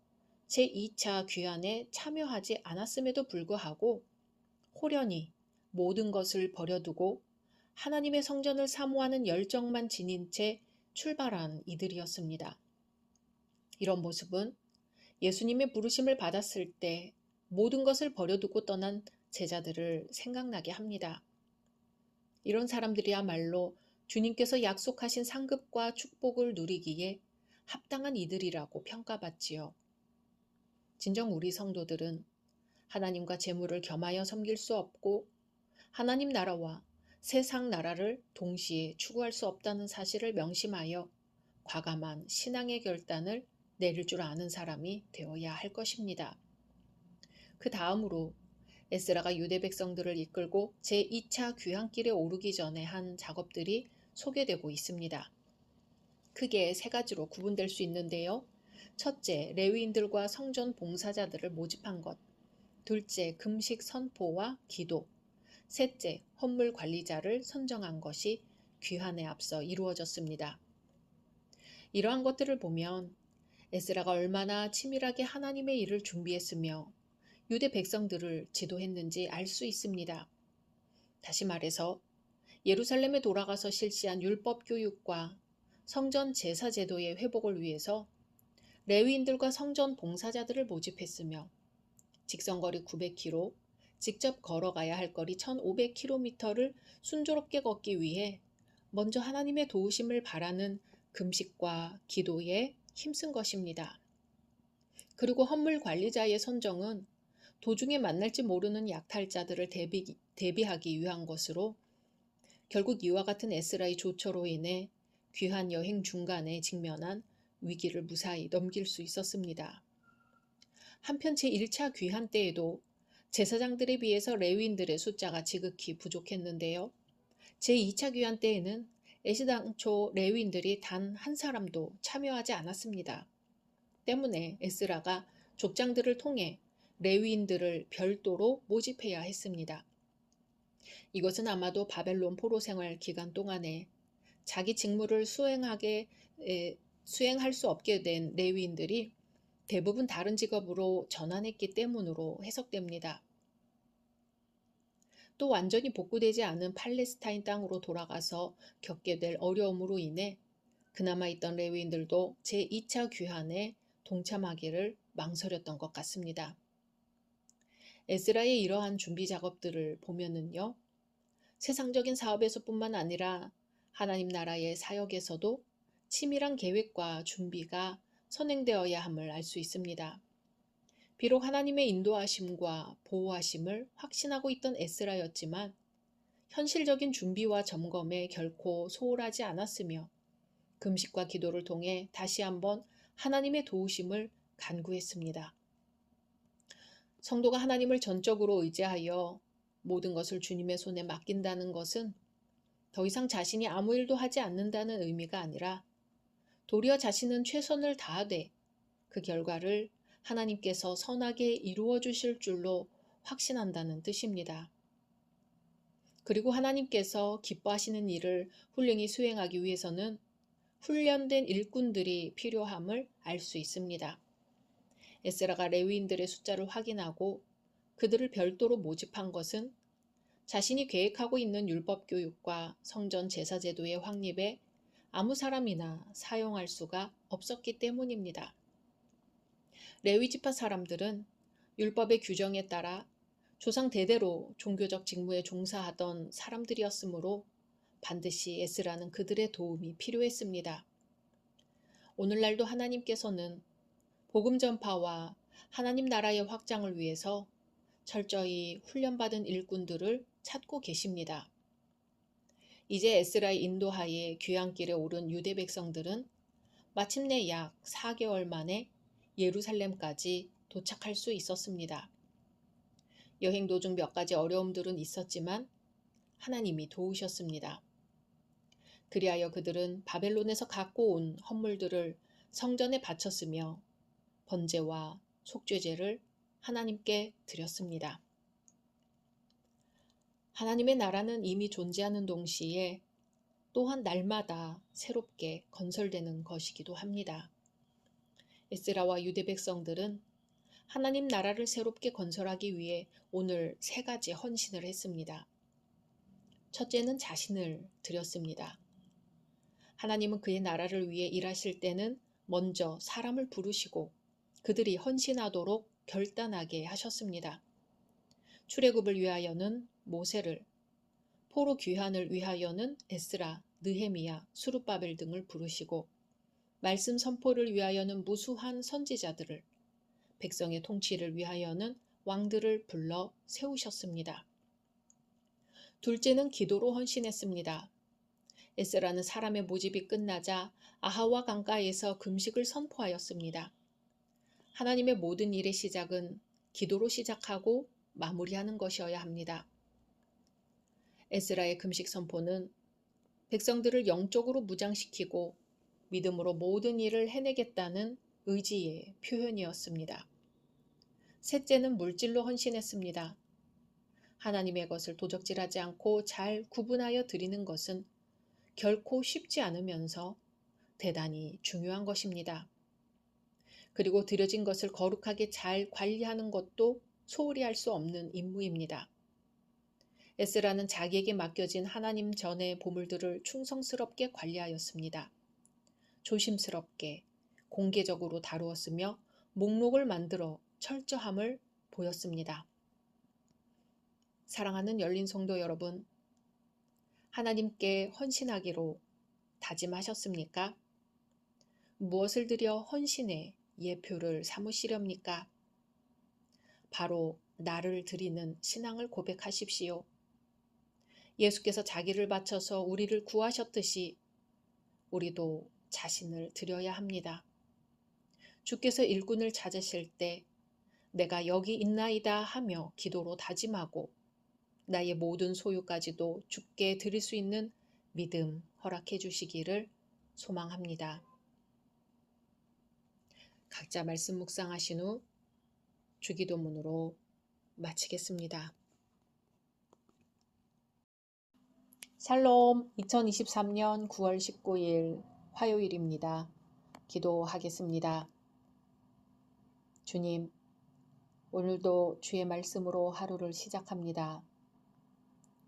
제2차 귀환에 참여하지 않았음에도 불구하고 호련히 모든 것을 버려두고 하나님의 성전을 사모하는 열정만 지닌 채 출발한 이들이었습니다. 이런 모습은 예수님의 부르심을 받았을 때 모든 것을 버려두고 떠난 제자들을 생각나게 합니다. 이런 사람들이야말로 주님께서 약속하신 상급과 축복을 누리기에 합당한 이들이라고 평가받지요. 진정 우리 성도들은 하나님과 재물을 겸하여 섬길 수 없고 하나님 나라와 세상 나라를 동시에 추구할 수 없다는 사실을 명심하여 과감한 신앙의 결단을 내릴 줄 아는 사람이 되어야 할 것입니다. 그 다음으로 에스라가 유대 백성들을 이끌고 제2차 귀환길에 오르기 전에 한 작업들이 소개되고 있습니다. 크게 3가지로 구분될 수 있는데요. 첫째, 레위인들과 성전 봉사자들을 모집한 것. 둘째, 금식 선포와 기도. 셋째, 헌물 관리자를 선정한 것이 귀환에 앞서 이루어졌습니다. 이러한 것들을 보면 에스라가 얼마나 치밀하게 하나님의 일을 준비했으며 유대 백성들을 지도했는지 알 수 있습니다. 다시 말해서 예루살렘에 돌아가서 실시한 율법 교육과 성전 제사 제도의 회복을 위해서 레위인들과 성전 봉사자들을 모집했으며 직선거리 900km, 직접 걸어가야 할 거리 1500km를 순조롭게 걷기 위해 먼저 하나님의 도우심을 바라는 금식과 기도에 힘쓴 것입니다. 그리고 헌물 관리자의 선정은 도중에 만날지 모르는 약탈자들을 대비하기 위한 것으로 결국 이와 같은 에스라의 조처로 인해 귀한 여행 중간에 직면한 위기를 무사히 넘길 수 있었습니다. 한편 제1차 귀환 때에도 제사장들에 비해서 레위인들의 숫자가 지극히 부족했는데요. 제2차 귀환 때에는 애시당초 레위인들이 단 한 사람도 참여하지 않았습니다. 때문에 에스라가 족장들을 통해 레위인들을 별도로 모집해야 했습니다. 이것은 아마도 바벨론 포로 생활 기간 동안에 자기 직무를 수행할 수 없게 된 레위인들이 대부분 다른 직업으로 전환했기 때문으로 해석됩니다. 또 완전히 복구되지 않은 팔레스타인 땅으로 돌아가서 겪게 될 어려움으로 인해 그나마 있던 레위인들도 제2차 귀환에 동참하기를 망설였던 것 같습니다. 에스라의 이러한 준비 작업들을 보면은요, 세상적인 사업에서뿐만 아니라 하나님 나라의 사역에서도 치밀한 계획과 준비가 선행되어야 함을 알 수 있습니다. 비록 하나님의 인도하심과 보호하심을 확신하고 있던 에스라였지만 현실적인 준비와 점검에 결코 소홀하지 않았으며 금식과 기도를 통해 다시 한번 하나님의 도우심을 간구했습니다. 성도가 하나님을 전적으로 의지하여 모든 것을 주님의 손에 맡긴다는 것은 더 이상 자신이 아무 일도 하지 않는다는 의미가 아니라 도리어 자신은 최선을 다하되 그 결과를 하나님께서 선하게 이루어 주실 줄로 확신한다는 뜻입니다. 그리고 하나님께서 기뻐하시는 일을 훌륭히 수행하기 위해서는 훈련된 일꾼들이 필요함을 알 수 있습니다. 에스라가 레위인들의 숫자를 확인하고 그들을 별도로 모집한 것은 자신이 계획하고 있는 율법 교육과 성전 제사 제도의 확립에 아무 사람이나 사용할 수가 없었기 때문입니다. 레위 지파 사람들은 율법의 규정에 따라 조상 대대로 종교적 직무에 종사하던 사람들이었으므로 반드시 에스라는 그들의 도움이 필요했습니다. 오늘날도 하나님께서는 복음 전파와 하나님 나라의 확장을 위해서 철저히 훈련받은 일꾼들을 찾고 계십니다. 이제 에스라의 인도하에 귀환길에 오른 유대 백성들은 마침내 약 4개월 만에 예루살렘까지 도착할 수 있었습니다. 여행 도중 몇 가지 어려움들은 있었지만 하나님이 도우셨습니다. 그리하여 그들은 바벨론에서 갖고 온 헌물들을 성전에 바쳤으며 번제와 속죄제를 하나님께 드렸습니다. 하나님의 나라는 이미 존재하는 동시에 또한 날마다 새롭게 건설되는 것이기도 합니다. 에스라와 유대 백성들은 하나님 나라를 새롭게 건설하기 위해 오늘 3가지 헌신을 했습니다. 첫째는 자신을 드렸습니다. 하나님은 그의 나라를 위해 일하실 때는 먼저 사람을 부르시고 그들이 헌신하도록 결단하게 하셨습니다. 출애굽을 위하여는 모세를, 포로 귀환을 위하여는 에스라, 느헤미야, 수룹바벨 등을 부르시고 말씀 선포를 위하여는 무수한 선지자들을, 백성의 통치를 위하여는 왕들을 불러 세우셨습니다. 둘째는 기도로 헌신했습니다. 에스라는 사람의 모집이 끝나자 아하와 강가에서 금식을 선포하였습니다. 하나님의 모든 일의 시작은 기도로 시작하고 마무리하는 것이어야 합니다. 에스라의 금식 선포는 백성들을 영적으로 무장시키고 믿음으로 모든 일을 해내겠다는 의지의 표현이었습니다. 셋째는 물질로 헌신했습니다. 하나님의 것을 도적질하지 않고 잘 구분하여 드리는 것은 결코 쉽지 않으면서 대단히 중요한 것입니다. 그리고 드려진 것을 거룩하게 잘 관리하는 것도 소홀히 할 수 없는 임무입니다. 에스라는 자기에게 맡겨진 하나님 전의 보물들을 충성스럽게 관리하였습니다. 조심스럽게 공개적으로 다루었으며 목록을 만들어 철저함을 보였습니다. 사랑하는 열린 성도 여러분, 하나님께 헌신하기로 다짐하셨습니까? 무엇을 들여 헌신의 예표를 삼으시렵니까? 바로 나를 드리는 신앙을 고백하십시오. 예수께서 자기를 바쳐서 우리를 구하셨듯이 우리도 자신을 드려야 합니다. 주께서 일꾼을 찾으실 때 내가 여기 있나이다 하며 기도로 다짐하고 나의 모든 소유까지도 주께 드릴 수 있는 믿음 허락해 주시기를 소망합니다. 각자 말씀 묵상하신 후 주기도문으로 마치겠습니다. 샬롬, 2023년 9월 19일 화요일입니다. 기도하겠습니다. 주님, 오늘도 주의 말씀으로 하루를 시작합니다.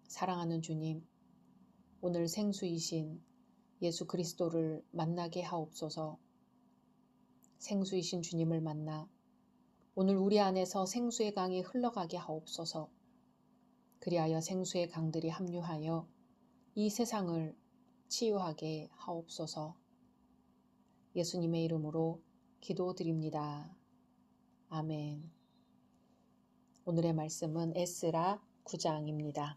사랑하는 주님, 오늘 생수이신 예수 그리스도를 만나게 하옵소서. 생수이신 주님을 만나 오늘 우리 안에서 생수의 강이 흘러가게 하옵소서. 그리하여 생수의 강들이 합류하여 이 세상을 치유하게 하옵소서. 예수님의 이름으로 기도드립니다. 아멘. 오늘의 말씀은 에스라 9장입니다.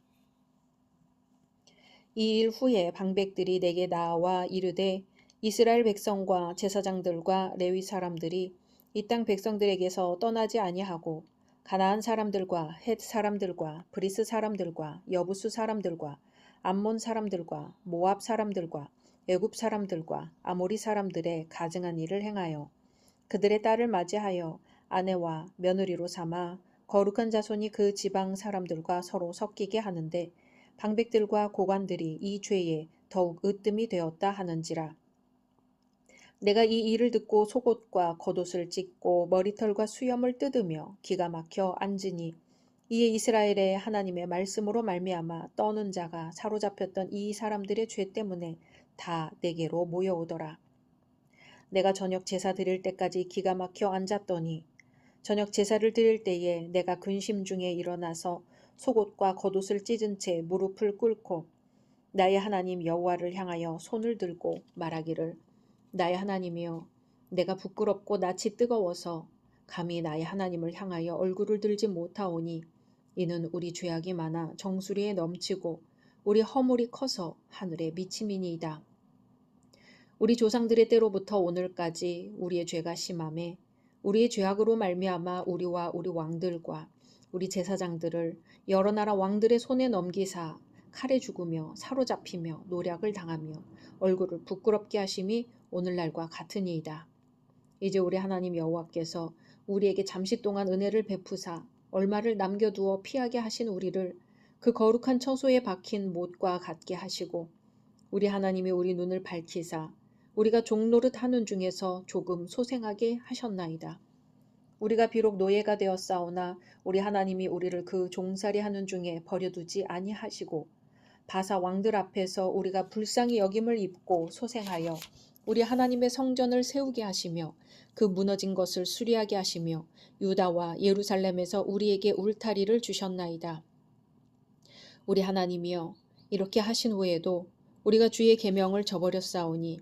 이 일 후에 방백들이 내게 나와 이르되 이스라엘 백성과 제사장들과 레위 사람들이 이 땅 백성들에게서 떠나지 아니하고 가나안 사람들과 헷 사람들과 브리스 사람들과 여부수 사람들과 암몬 사람들과 모압 사람들과 애굽 사람들과 아모리 사람들의 가증한 일을 행하여 그들의 딸을 맞이하여 아내와 며느리로 삼아 거룩한 자손이 그 지방 사람들과 서로 섞이게 하는데 방백들과 고관들이 이 죄에 더욱 으뜸이 되었다 하는지라. 내가 이 일을 듣고 속옷과 겉옷을 찢고 머리털과 수염을 뜯으며 기가 막혀 앉으니 이에 이스라엘의 하나님의 말씀으로 말미암아 떠는 자가 사로잡혔던 이 사람들의 죄 때문에 다 내게로 모여오더라. 내가 저녁 제사 드릴 때까지 기가 막혀 앉았더니 저녁 제사를 드릴 때에 내가 근심 중에 일어나서 속옷과 겉옷을 찢은 채 무릎을 꿇고 나의 하나님 여호와를 향하여 손을 들고 말하기를 나의 하나님이여, 내가 부끄럽고 낯이 뜨거워서 감히 나의 하나님을 향하여 얼굴을 들지 못하오니 이는 우리 죄악이 많아 정수리에 넘치고 우리 허물이 커서 하늘에 미침이니이다. 우리 조상들의 때로부터 오늘까지 우리의 죄가 심하매 우리의 죄악으로 말미암아 우리와 우리 왕들과 우리 제사장들을 여러 나라 왕들의 손에 넘기사 칼에 죽으며 사로잡히며 노략을 당하며 얼굴을 부끄럽게 하심이 오늘날과 같으니이다. 이제 우리 하나님 여호와께서 우리에게 잠시 동안 은혜를 베푸사 얼마를 남겨두어 피하게 하신 우리를 그 거룩한 처소에 박힌 못과 같게 하시고 우리 하나님이 우리 눈을 밝히사 우리가 종노릇 하는 중에서 조금 소생하게 하셨나이다. 우리가 비록 노예가 되었사오나 우리 하나님이 우리를 그 종살이 하는 중에 버려두지 아니하시고 바사 왕들 앞에서 우리가 불쌍히 여김을 입고 소생하여 우리 하나님의 성전을 세우게 하시며 그 무너진 것을 수리하게 하시며 유다와 예루살렘에서 우리에게 울타리를 주셨나이다. 우리 하나님이여, 이렇게 하신 후에도 우리가 주의 계명을 저버렸사오니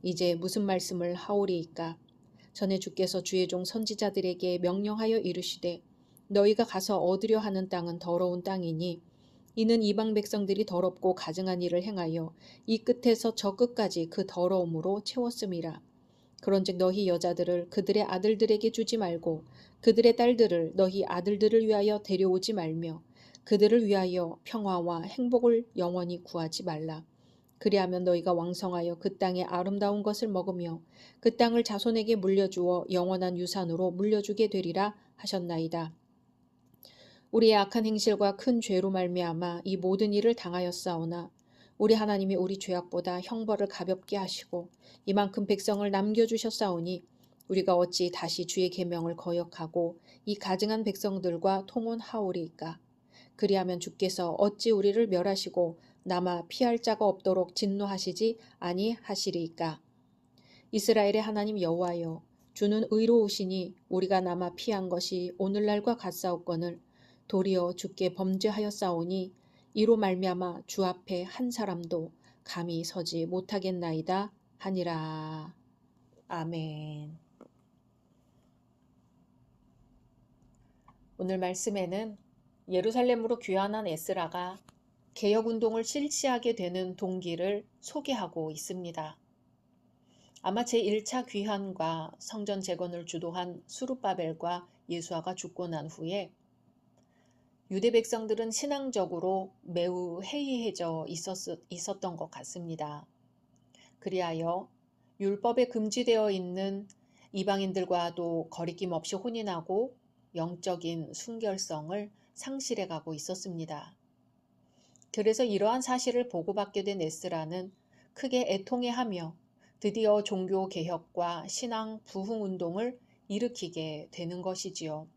이제 무슨 말씀을 하오리이까? 전에 주께서 주의 종 선지자들에게 명령하여 이르시되 너희가 가서 얻으려 하는 땅은 더러운 땅이니 이는 이방 백성들이 더럽고 가증한 일을 행하여 이 끝에서 저 끝까지 그 더러움으로 채웠음이라. 그런즉 너희 여자들을 그들의 아들들에게 주지 말고 그들의 딸들을 너희 아들들을 위하여 데려오지 말며 그들을 위하여 평화와 행복을 영원히 구하지 말라. 그리하면 너희가 왕성하여 그 땅의 아름다운 것을 먹으며 그 땅을 자손에게 물려주어 영원한 유산으로 물려주게 되리라 하셨나이다. 우리의 악한 행실과 큰 죄로 말미암아 이 모든 일을 당하였사오나 우리 하나님이 우리 죄악보다 형벌을 가볍게 하시고 이만큼 백성을 남겨주셨사오니 우리가 어찌 다시 주의 계명을 거역하고 이 가증한 백성들과 통혼하오리이까. 그리하면 주께서 어찌 우리를 멸하시고 남아 피할 자가 없도록 진노하시지 아니하시리이까. 이스라엘의 하나님 여호와여, 주는 의로우시니 우리가 남아 피한 것이 오늘날과 같사옵거늘 도리어 주께 범죄하였사오니 이로 말미암아 주 앞에 한 사람도 감히 서지 못하겠나이다 하니라. 아멘. 오늘 말씀에는 예루살렘으로 귀환한 에스라가 개혁운동을 실시하게 되는 동기를 소개하고 있습니다. 아마 제1차 귀환과 성전 재건을 주도한 수룹바벨과 예수아가 죽고 난 후에 유대 백성들은 신앙적으로 매우 해이해져 있었던 것 같습니다. 그리하여 율법에 금지되어 있는 이방인들과도 거리낌 없이 혼인하고 영적인 순결성을 상실해가고 있었습니다. 그래서 이러한 사실을 보고받게 된 에스라는 크게 애통해하며 드디어 종교 개혁과 신앙 부흥 운동을 일으키게 되는 것이지요.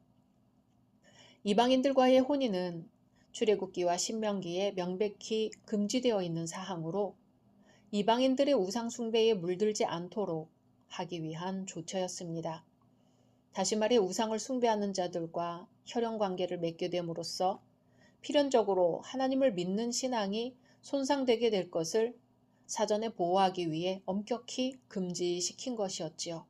이방인들과의 혼인은 출애굽기와 신명기에 명백히 금지되어 있는 사항으로 이방인들의 우상 숭배에 물들지 않도록 하기 위한 조처였습니다. 다시 말해 우상을 숭배하는 자들과 혈연 관계를 맺게 됨으로써 필연적으로 하나님을 믿는 신앙이 손상되게 될 것을 사전에 보호하기 위해 엄격히 금지시킨 것이었지요.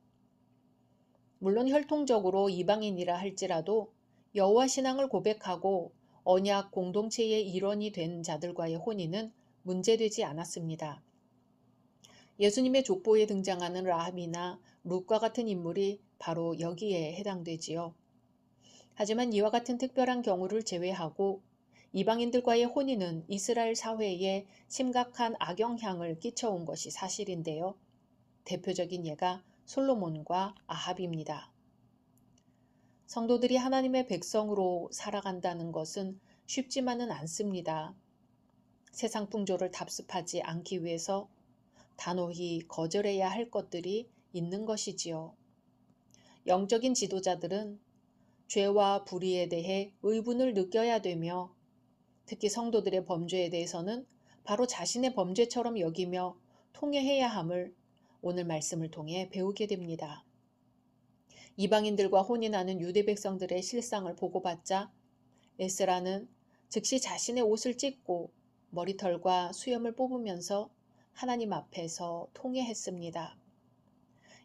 물론 혈통적으로 이방인이라 할지라도 여호와 신앙을 고백하고 언약 공동체의 일원이 된 자들과의 혼인은 문제되지 않았습니다. 예수님의 족보에 등장하는 라합이나 룻과 같은 인물이 바로 여기에 해당되지요. 하지만 이와 같은 특별한 경우를 제외하고 이방인들과의 혼인은 이스라엘 사회에 심각한 악영향을 끼쳐온 것이 사실인데요. 대표적인 예가 솔로몬과 아합입니다. 성도들이 하나님의 백성으로 살아간다는 것은 쉽지만은 않습니다. 세상 풍조를 답습하지 않기 위해서 단호히 거절해야 할 것들이 있는 것이지요. 영적인 지도자들은 죄와 불의에 대해 의분을 느껴야 되며 특히 성도들의 범죄에 대해서는 바로 자신의 범죄처럼 여기며 통회해야 함을 오늘 말씀을 통해 배우게 됩니다. 이방인들과 혼인하는 유대 백성들의 실상을 보고받자 에스라는 즉시 자신의 옷을 찢고 머리털과 수염을 뽑으면서 하나님 앞에서 통회했습니다.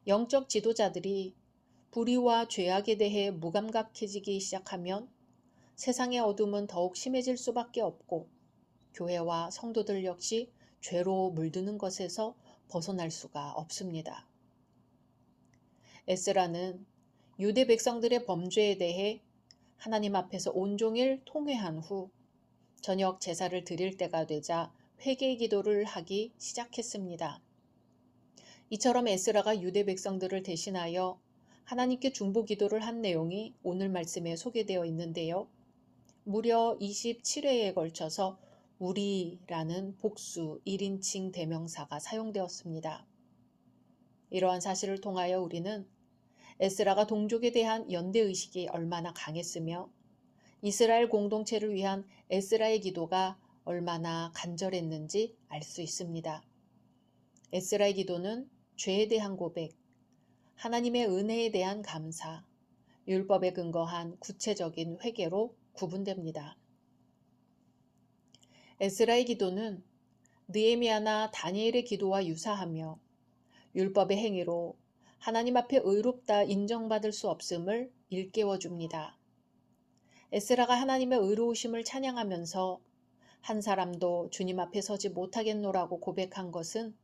영적 지도자들이 불의와 죄악에 대해 무감각해지기 시작하면 세상의 어둠은 더욱 심해질 수밖에 없고 교회와 성도들 역시 죄로 물드는 것에서 벗어날 수가 없습니다. 에스라는 유대 백성들의 범죄에 대해 하나님 앞에서 온종일 통회한 후 저녁 제사를 드릴 때가 되자 회개 기도를 하기 시작했습니다. 이처럼 에스라가 유대 백성들을 대신하여 하나님께 중보 기도를 한 내용이 오늘 말씀에 소개되어 있는데요. 무려 27회에 걸쳐서 우리라는 복수 1인칭 대명사가 사용되었습니다. 이러한 사실을 통하여 우리는 에스라가 동족에 대한 연대의식이 얼마나 강했으며 이스라엘 공동체를 위한 에스라의 기도가 얼마나 간절했는지 알 수 있습니다. 에스라의 기도는 죄에 대한 고백, 하나님의 은혜에 대한 감사, 율법에 근거한 구체적인 회개로 구분됩니다. 에스라의 기도는 느헤미야나 다니엘의 기도와 유사하며 율법의 행위로 하나님 앞에 의롭다 인정받을 수 없음을 일깨워줍니다. 에스라가 하나님의 의로우심을 찬양하면서 한 사람도 주님 앞에 서지 못하겠노라고 고백한 것은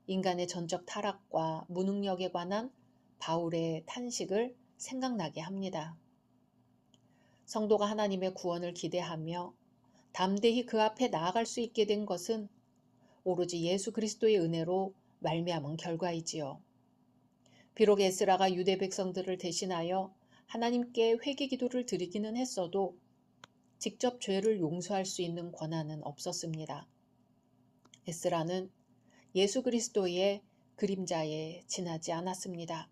인간의 전적 타락과 무능력에 관한 바울의 탄식을 생각나게 합니다. 성도가 하나님의 구원을 기대하며 담대히 그 앞에 나아갈 수 있게 된 것은 오로지 예수 그리스도의 은혜로 말미암은 결과이지요. 비록 에스라가 유대 백성들을 대신하여 하나님께 회개 기도를 드리기는 했어도 직접 죄를 용서할 수 있는 권한은 없었습니다. 에스라는 예수 그리스도의 그림자에 지나지 않았습니다.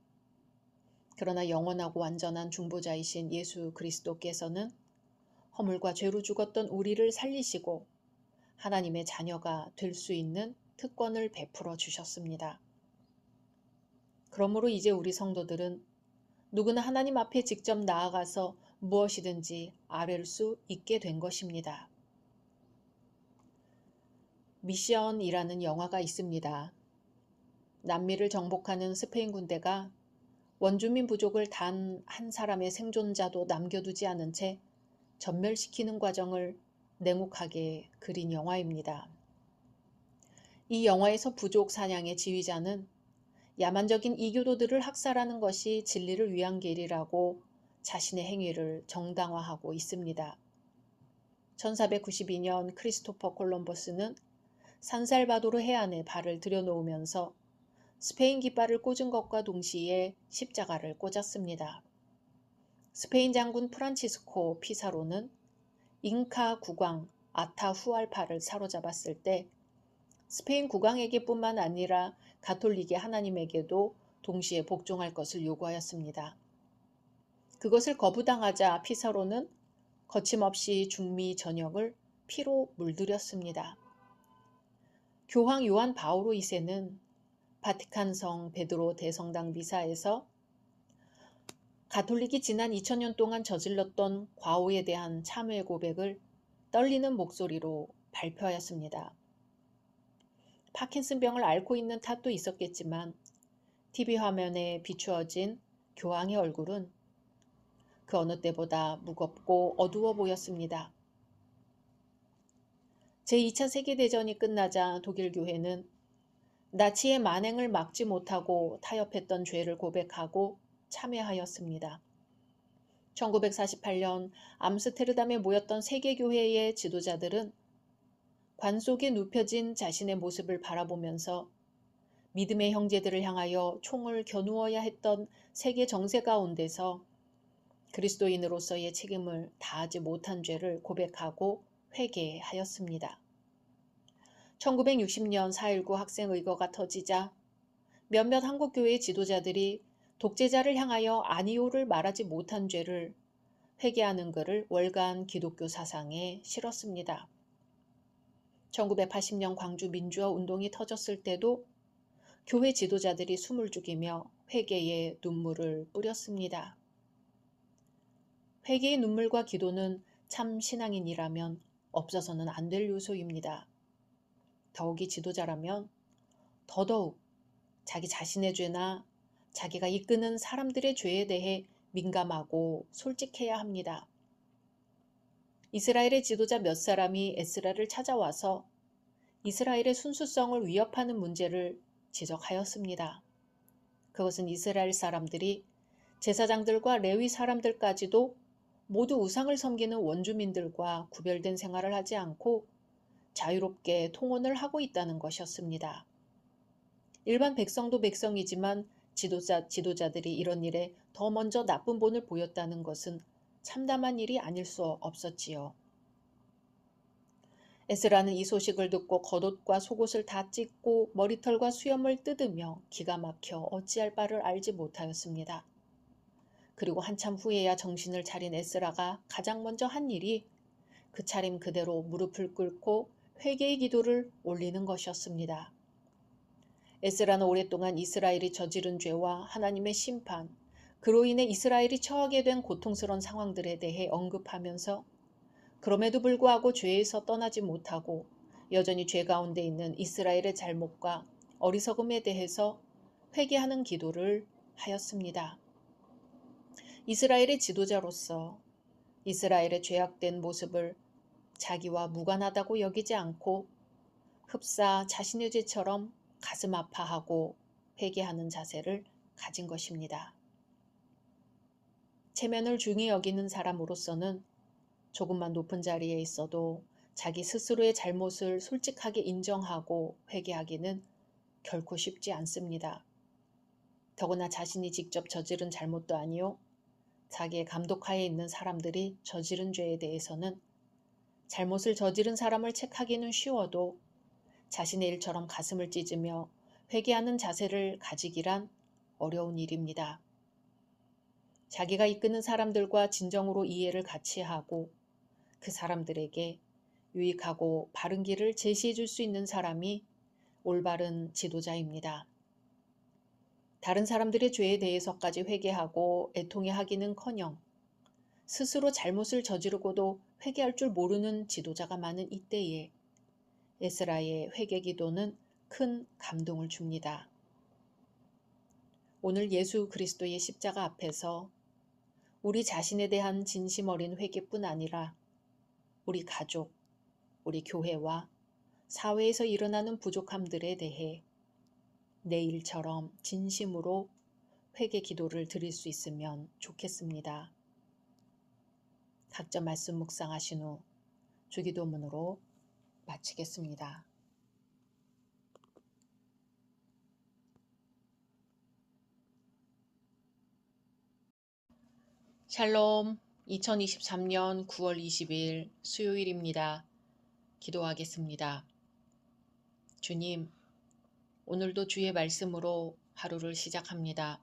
그러나 영원하고 완전한 중보자이신 예수 그리스도께서는 허물과 죄로 죽었던 우리를 살리시고 하나님의 자녀가 될 수 있는 특권을 베풀어 주셨습니다. 그러므로 이제 우리 성도들은 누구나 하나님 앞에 직접 나아가서 무엇이든지 아뢰를 수 있게 된 것입니다. 미션이라는 영화가 있습니다. 남미를 정복하는 스페인 군대가 원주민 부족을 단 한 사람의 생존자도 남겨두지 않은 채 전멸시키는 과정을 냉혹하게 그린 영화입니다. 이 영화에서 부족 사냥의 지휘자는 야만적인 이교도들을 학살하는 것이 진리를 위한 길이라고 자신의 행위를 정당화하고 있습니다. 1492년 크리스토퍼 콜럼버스는 산살바도르 해안에 발을 들여놓으면서 스페인 깃발을 꽂은 것과 동시에 십자가를 꽂았습니다. 스페인 장군 프란치스코 피사로는 잉카 국왕 아타후알파를 사로잡았을 때 스페인 국왕에게뿐만 아니라 가톨릭의 하나님에게도 동시에 복종할 것을 요구하였습니다. 그것을 거부당하자 피사로는 거침없이 중미 전역을 피로 물들였습니다. 교황 요한 바오로 2세는 바티칸성 베드로 대성당 미사에서 가톨릭이 지난 2000년 동안 저질렀던 과오에 대한 참회 고백을 떨리는 목소리로 발표하였습니다. 파킨슨병을 앓고 있는 탓도 있었겠지만 TV 화면에 비추어진 교황의 얼굴은 그 어느 때보다 무겁고 어두워 보였습니다. 제2차 세계대전이 끝나자 독일 교회는 나치의 만행을 막지 못하고 타협했던 죄를 고백하고 참회하였습니다. 1948년 암스테르담에 모였던 세계교회의 지도자들은 관 속에 눕혀진 자신의 모습을 바라보면서 믿음의 형제들을 향하여 총을 겨누어야 했던 세계 정세 가운데서 그리스도인으로서의 책임을 다하지 못한 죄를 고백하고 회개하였습니다. 1960년 4.19 학생의거가 터지자 몇몇 한국교회 지도자들이 독재자를 향하여 아니오를 말하지 못한 죄를 회개하는 글을 월간 기독교 사상에 실었습니다. 1980년 광주 민주화 운동이 터졌을 때도 교회 지도자들이 숨을 죽이며 회개의 눈물을 뿌렸습니다. 회개의 눈물과 기도는 참 신앙인이라면 없어서는 안 될 요소입니다. 더욱이 지도자라면 더더욱 자기 자신의 죄나 자기가 이끄는 사람들의 죄에 대해 민감하고 솔직해야 합니다. 이스라엘의 지도자 몇 사람이 에스라를 찾아와서 이스라엘의 순수성을 위협하는 문제를 지적하였습니다. 그것은 이스라엘 사람들이 제사장들과 레위 사람들까지도 모두 우상을 섬기는 원주민들과 구별된 생활을 하지 않고 자유롭게 통혼을 하고 있다는 것이었습니다. 일반 백성도 백성이지만 지도자들이 이런 일에 더 먼저 나쁜 본을 보였다는 것은 참담한 일이 아닐 수 없었지요. 에스라는 이 소식을 듣고 겉옷과 속옷을 다 찢고 머리털과 수염을 뜯으며 기가 막혀 어찌할 바를 알지 못하였습니다. 그리고 한참 후에야 정신을 차린 에스라가 가장 먼저 한 일이 그 차림 그대로 무릎을 꿇고 회개의 기도를 올리는 것이었습니다. 에스라는 오랫동안 이스라엘이 저지른 죄와 하나님의 심판, 그로 인해 이스라엘이 처하게 된 고통스러운 상황들에 대해 언급하면서 그럼에도 불구하고 죄에서 떠나지 못하고 여전히 죄 가운데 있는 이스라엘의 잘못과 어리석음에 대해서 회개하는 기도를 하였습니다. 이스라엘의 지도자로서 이스라엘의 죄악된 모습을 자기와 무관하다고 여기지 않고 흡사 자신의 죄처럼 가슴 아파하고 회개하는 자세를 가진 것입니다. 체면을 중히 여기는 사람으로서는 조금만 높은 자리에 있어도 자기 스스로의 잘못을 솔직하게 인정하고 회개하기는 결코 쉽지 않습니다. 더구나 자신이 직접 저지른 잘못도 아니요, 자기의 감독하에 있는 사람들이 저지른 죄에 대해서는 잘못을 저지른 사람을 책하기는 쉬워도 자신의 일처럼 가슴을 찢으며 회개하는 자세를 가지기란 어려운 일입니다. 자기가 이끄는 사람들과 진정으로 이해를 같이 하고 그 사람들에게 유익하고 바른 길을 제시해 줄 수 있는 사람이 올바른 지도자입니다. 다른 사람들의 죄에 대해서까지 회개하고 애통해 하기는커녕 스스로 잘못을 저지르고도 회개할 줄 모르는 지도자가 많은 이때에 에스라의 회개 기도는 큰 감동을 줍니다. 오늘 예수 그리스도의 십자가 앞에서 우리 자신에 대한 진심 어린 회개뿐 아니라 우리 가족, 우리 교회와 사회에서 일어나는 부족함들에 대해 내일처럼 진심으로 회개 기도를 드릴 수 있으면 좋겠습니다. 각자 말씀 묵상하신 후 주기도문으로 마치겠습니다. 샬롬, 2023년 9월 20일 수요일입니다. 기도하겠습니다. 주님, 오늘도 주의 말씀으로 하루를 시작합니다.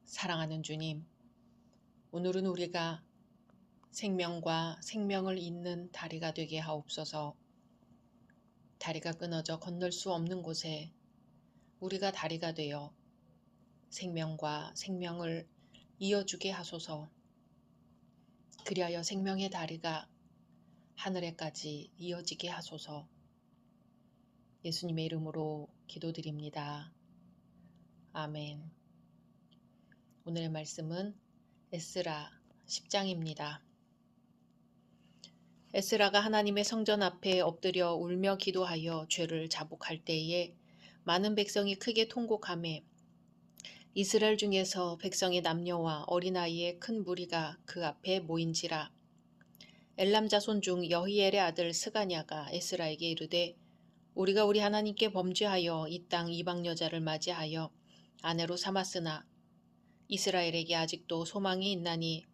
사랑하는 주님, 오늘은 우리가 생명과 생명을 잇는 다리가 되게 하옵소서. 다리가 끊어져 건널 수 없는 곳에 우리가 다리가 되어 생명과 생명을 이어주게 하소서. 그리하여 생명의 다리가 하늘에까지 이어지게 하소서. 예수님의 이름으로 기도드립니다. 아멘. 오늘의 말씀은 에스라 10장입니다. 에스라가 하나님의 성전 앞에 엎드려 울며 기도하여 죄를 자복할 때에 많은 백성이 크게 통곡하매 이스라엘 중에서 백성의 남녀와 어린아이의 큰 무리가 그 앞에 모인지라. 엘람 자손 중 여히엘의 아들 스가냐가 에스라에게 이르되 우리가 우리 하나님께 범죄하여 이 땅 이방 여자를 맞이하여 아내로 삼았으나 이스라엘에게 아직도 소망이 있나니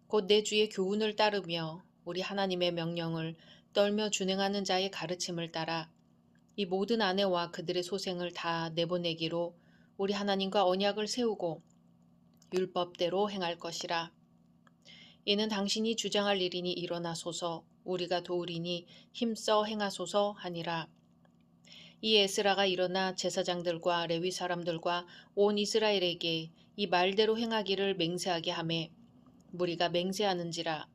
곧 내 주의 교훈을 따르며 우리 하나님의 명령을 떨며 준행하는 자의 가르침을 따라 이 모든 아내와 그들의 소생을 다 내보내기로 우리 하나님과 언약을 세우고 율법대로 행할 것이라. 이는 당신이 주장할 일이니 일어나소서 우리가 도우리니 힘써 행하소서 하니라. 이 에스라가 일어나 제사장들과 레위 사람들과 온 이스라엘에게 이 말대로 행하기를 맹세하게 하매 무리가 맹세하는지라.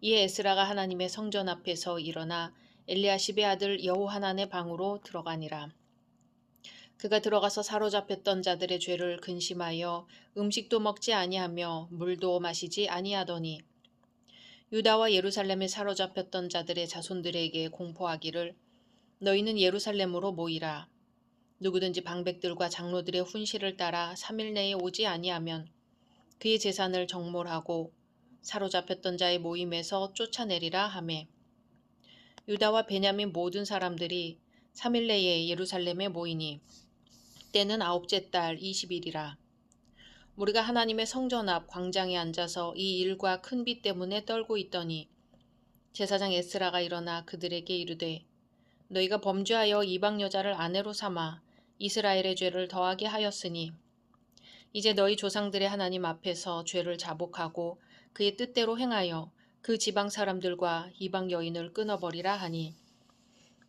이 에스라가 하나님의 성전 앞에서 일어나 엘리야십의 아들 여호하난의 방으로 들어가니라. 그가 들어가서 사로잡혔던 자들의 죄를 근심하여 음식도 먹지 아니하며 물도 마시지 아니하더니 유다와 예루살렘에 사로잡혔던 자들의 자손들에게 공포하기를 너희는 예루살렘으로 모이라. 누구든지 방백들과 장로들의 훈시를 따라 3일 내에 오지 아니하면 그의 재산을 정몰하고 사로잡혔던 자의 모임에서 쫓아내리라 하매 유다와 베냐민 모든 사람들이 3일 내에 예루살렘에 모이니 때는 9째 달 20일이라. 우리가 하나님의 성전 앞 광장에 앉아서 이 일과 큰 비 때문에 떨고 있더니 제사장 에스라가 일어나 그들에게 이르되 너희가 범죄하여 이방 여자를 아내로 삼아 이스라엘의 죄를 더하게 하였으니 이제 너희 조상들의 하나님 앞에서 죄를 자복하고 그의 뜻대로 행하여 그 지방 사람들과 이방 여인을 끊어버리라 하니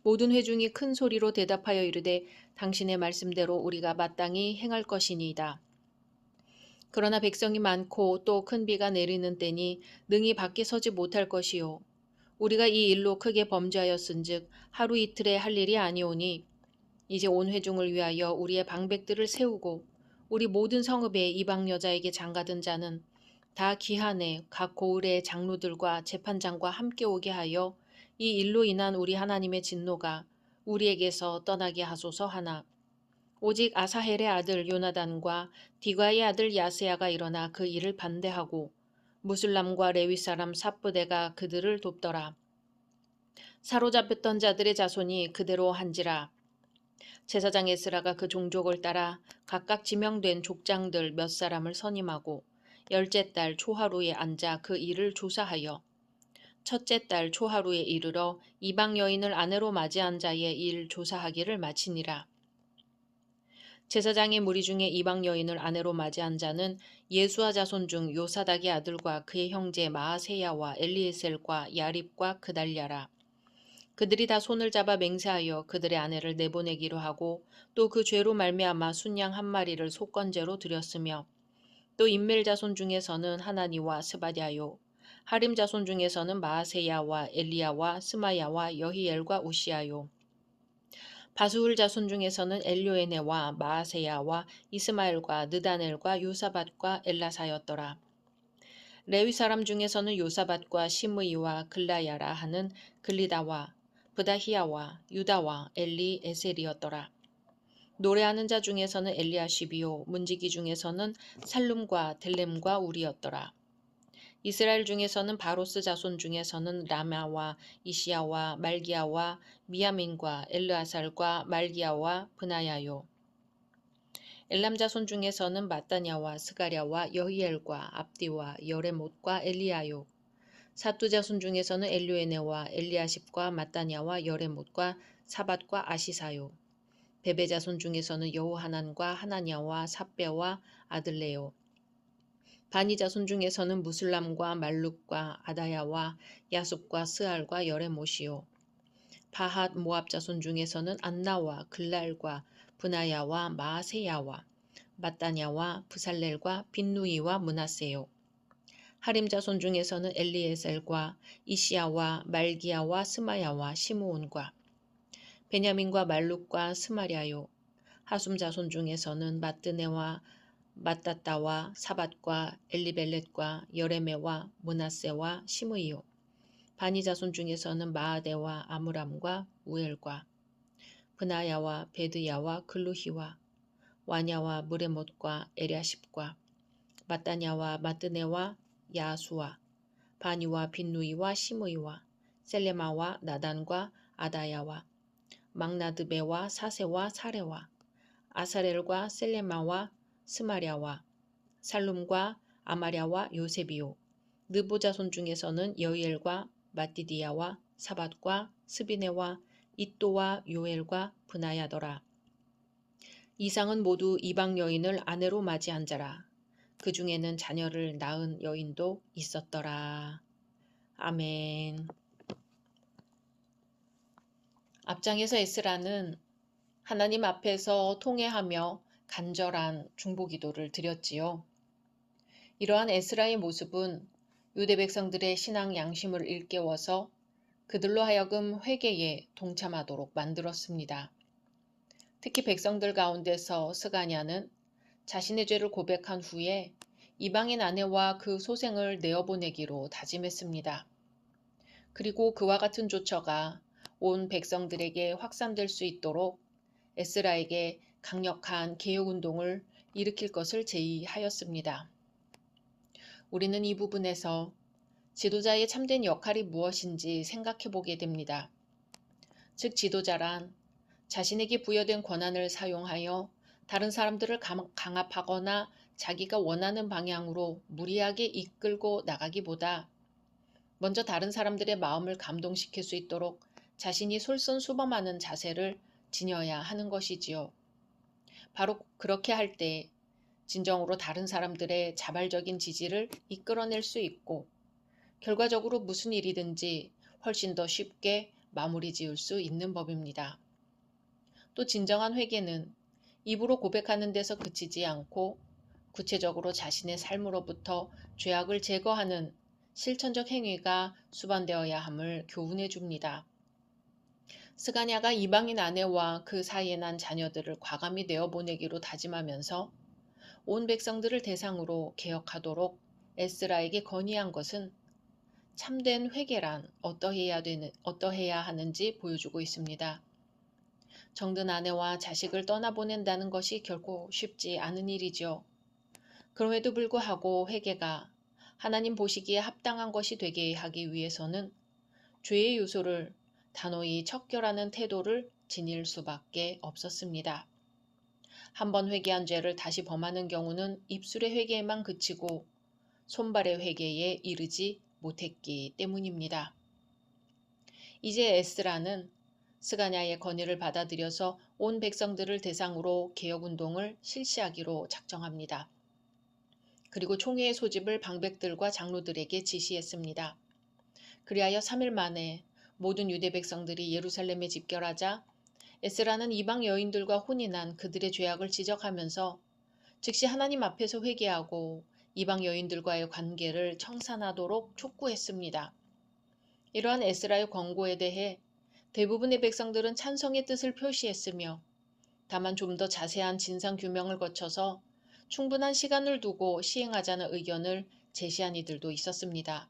모든 회중이 큰 소리로 대답하여 이르되 당신의 말씀대로 우리가 마땅히 행할 것이니이다. 그러나 백성이 많고 또 큰 비가 내리는 때니 능히 밖에 서지 못할 것이요 우리가 이 일로 크게 범죄하였은즉 하루 이틀에 할 일이 아니오니 이제 온 회중을 위하여 우리의 방백들을 세우고 우리 모든 성읍의 이방 여자에게 장가든 자는 다 기한에 각 고을의 장로들과 재판장과 함께 오게 하여 이 일로 인한 우리 하나님의 진노가 우리에게서 떠나게 하소서 하나 오직 아사헬의 아들 요나단과 디과의 아들 야세야가 일어나 그 일을 반대하고 무슬람과 레위 사람 삽부대가 그들을 돕더라. 사로잡혔던 자들의 자손이 그대로 한지라. 제사장 에스라가 그 종족을 따라 각각 지명된 족장들 몇 사람을 선임하고 10째 달 초하루에 앉아 그 일을 조사하여 첫째 달 초하루에 이르러 이방 여인을 아내로 맞이한 자의 일 조사하기를 마치니라. 제사장의 무리 중에 이방 여인을 아내로 맞이한 자는 예수와 자손 중 요사닥의 아들과 그의 형제 마아세야와 엘리에셀과 야립과 그달랴라. 그들이 다 손을 잡아 맹세하여 그들의 아내를 내보내기로 하고 또 그 죄로 말미암아 순양 한 마리를 속건제로 드렸으며 또 인멜 자손 중에서는 하나니와 스바랴요 하림 자손 중에서는 마아세야와 엘리야와 스마야와 여히엘과 우시아요 바수울 자손 중에서는 엘료에네와 마아세야와 이스마엘과 느다넬과 요사밧과 엘라사였더라. 레위 사람 중에서는 요사밧과 시므이와 글라야라 하는 글리다와 브다히야와 유다와 엘리 에셀이었더라. 노래하는 자 중에서는 엘리아시비요 문지기 중에서는 살룸과 델렘과 우리였더라. 이스라엘 중에서는 바로스 자손 중에서는 라마와 이시야와 말기야와 미야민과 엘르아살과 말기야와 브나야요. 엘람 자손 중에서는 마따냐와 스가랴와 여히엘과 압디와 여레못과 엘리야요. 사뚜 자손 중에서는 엘류에네와 엘리아십과 마따냐와 여레못과 사밧과 아시사요. 베베 자손 중에서는 여호하난과 하나냐와 삽베와 아들레요. 바니 자손 중에서는 무슬람과 말룩과 아다야와 야숲과 스알과 여레못이요. 바핫 모압 자손 중에서는 안나와 글랄과 브나야와 마아세야와 마따냐와 부살렐과 빈누이와 문하세요. 하림 자손 중에서는 엘리에셀과 이시야와 말기야와 스마야와 시므온과 베냐민과 말룩과 스마랴요. 하숨 자손 중에서는 마뜨네와 마따따와 사밧과 엘리벨렛과 여레메와 문하세와 시므이요. 바니 자손 중에서는 마아데와 아므람과 우엘과 브나야와 베드야와 글루히와 와냐와 무레못과 에랴십과 마따냐와 마뜨네와 야수와 바니와 빈누이와 시므이와 셀레마와 나단과 아다야와 막나드베와 사세와 사레와 아사렐과 셀레마와 스마랴와 살룸과 아마랴와 요셉이요. 느보 자손 중에서는 여이엘과 마띠디야와 사밧과 스비네와 이또와 요엘과 브나야더라. 이상은 모두 이방 여인을 아내로 맞이한 자라. 그 중에는 자녀를 낳은 여인도 있었더라. 아멘. 앞장에서 에스라는 하나님 앞에서 통회하며 간절한 중보기도를 드렸지요. 이러한 에스라의 모습은 유대 백성들의 신앙 양심을 일깨워서 그들로 하여금 회개에 동참하도록 만들었습니다. 특히 백성들 가운데서 스가냐는 자신의 죄를 고백한 후에 이방인 아내와 그 소생을 내어보내기로 다짐했습니다. 그리고 그와 같은 조처가 온 백성들에게 확산될 수 있도록 에스라에게 강력한 개혁운동을 일으킬 것을 제의하였습니다. 우리는 이 부분에서 지도자의 참된 역할이 무엇인지 생각해 보게 됩니다. 즉 지도자란 자신에게 부여된 권한을 사용하여 다른 사람들을 강압하거나 자기가 원하는 방향으로 무리하게 이끌고 나가기보다 먼저 다른 사람들의 마음을 감동시킬 수 있도록 자신이 솔선수범하는 자세를 지녀야 하는 것이지요. 바로 그렇게 할 때 진정으로 다른 사람들의 자발적인 지지를 이끌어낼 수 있고 결과적으로 무슨 일이든지 훨씬 더 쉽게 마무리 지을 수 있는 법입니다. 또 진정한 회개는 입으로 고백하는 데서 그치지 않고 구체적으로 자신의 삶으로부터 죄악을 제거하는 실천적 행위가 수반되어야 함을 교훈해 줍니다. 스가냐가 이방인 아내와 그 사이에 난 자녀들을 과감히 내어보내기로 다짐하면서 온 백성들을 대상으로 개혁하도록 에스라에게 건의한 것은 참된 회개란 어떠해야 하는지 보여주고 있습니다. 정든 아내와 자식을 떠나보낸다는 것이 결코 쉽지 않은 일이죠. 그럼에도 불구하고 회개가 하나님 보시기에 합당한 것이 되게 하기 위해서는 죄의 요소를 단호히 척결하는 태도를 지닐 수밖에 없었습니다. 한번 회개한 죄를 다시 범하는 경우는 입술의 회개에만 그치고 손발의 회개에 이르지 못했기 때문입니다. 이제 에스라는 스가냐의 건의를 받아들여서 온 백성들을 대상으로 개혁운동을 실시하기로 작정합니다. 그리고 총회의 소집을 방백들과 장로들에게 지시했습니다. 그리하여 3일 만에 모든 유대 백성들이 예루살렘에 집결하자 에스라는 이방 여인들과 혼인한 그들의 죄악을 지적하면서 즉시 하나님 앞에서 회개하고 이방 여인들과의 관계를 청산하도록 촉구했습니다. 이러한 에스라의 권고에 대해 대부분의 백성들은 찬성의 뜻을 표시했으며 다만 좀 더 자세한 진상 규명을 거쳐서 충분한 시간을 두고 시행하자는 의견을 제시한 이들도 있었습니다.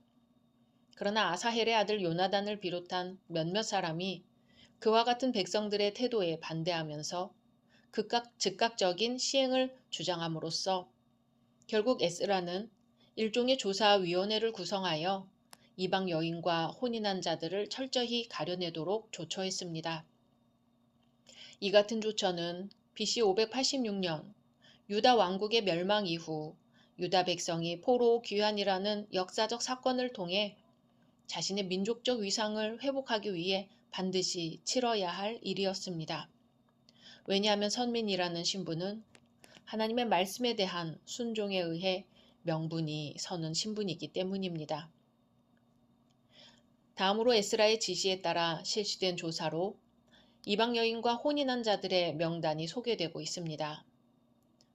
그러나 아사헬의 아들 요나단을 비롯한 몇몇 사람이 그와 같은 백성들의 태도에 반대하면서 즉각적인 시행을 주장함으로써 결국 에스라는 일종의 조사위원회를 구성하여 이방 여인과 혼인한 자들을 철저히 가려내도록 조처했습니다. 이 같은 조처는 BC 586년 유다 왕국의 멸망 이후 유다 백성이 포로 귀환이라는 역사적 사건을 통해 자신의 민족적 위상을 회복하기 위해 반드시 치러야 할 일이었습니다. 왜냐하면 선민이라는 신분은 하나님의 말씀에 대한 순종에 의해 명분이 서는 신분이기 때문입니다. 다음으로 에스라의 지시에 따라 실시된 조사로 이방 여인과 혼인한 자들의 명단이 소개되고 있습니다.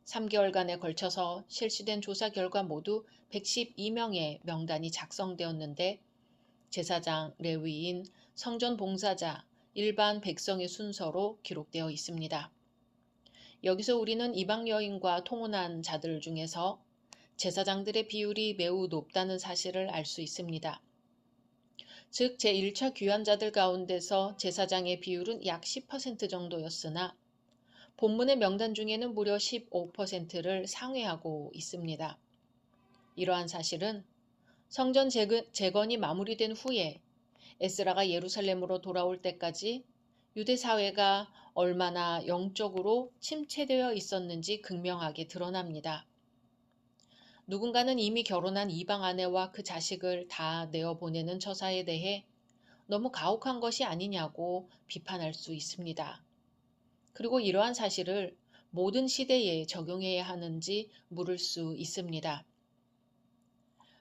3개월간에 걸쳐서 실시된 조사 결과 모두 112명의 명단이 작성되었는데 제사장, 레위인, 성전 봉사자, 일반 백성의 순서로 기록되어 있습니다. 여기서 우리는 이방 여인과 통혼한 자들 중에서 제사장들의 비율이 매우 높다는 사실을 알 수 있습니다. 즉 제1차 귀환자들 가운데서 제사장의 비율은 약 10% 정도였으나 본문의 명단 중에는 무려 15%를 상회하고 있습니다. 이러한 사실은 성전 재건이 마무리된 후에 에스라가 예루살렘으로 돌아올 때까지 유대 사회가 얼마나 영적으로 침체되어 있었는지 극명하게 드러납니다. 누군가는 이미 결혼한 이방 아내와 그 자식을 다 내어보내는 처사에 대해 너무 가혹한 것이 아니냐고 비판할 수 있습니다. 그리고 이러한 사실을 모든 시대에 적용해야 하는지 물을 수 있습니다.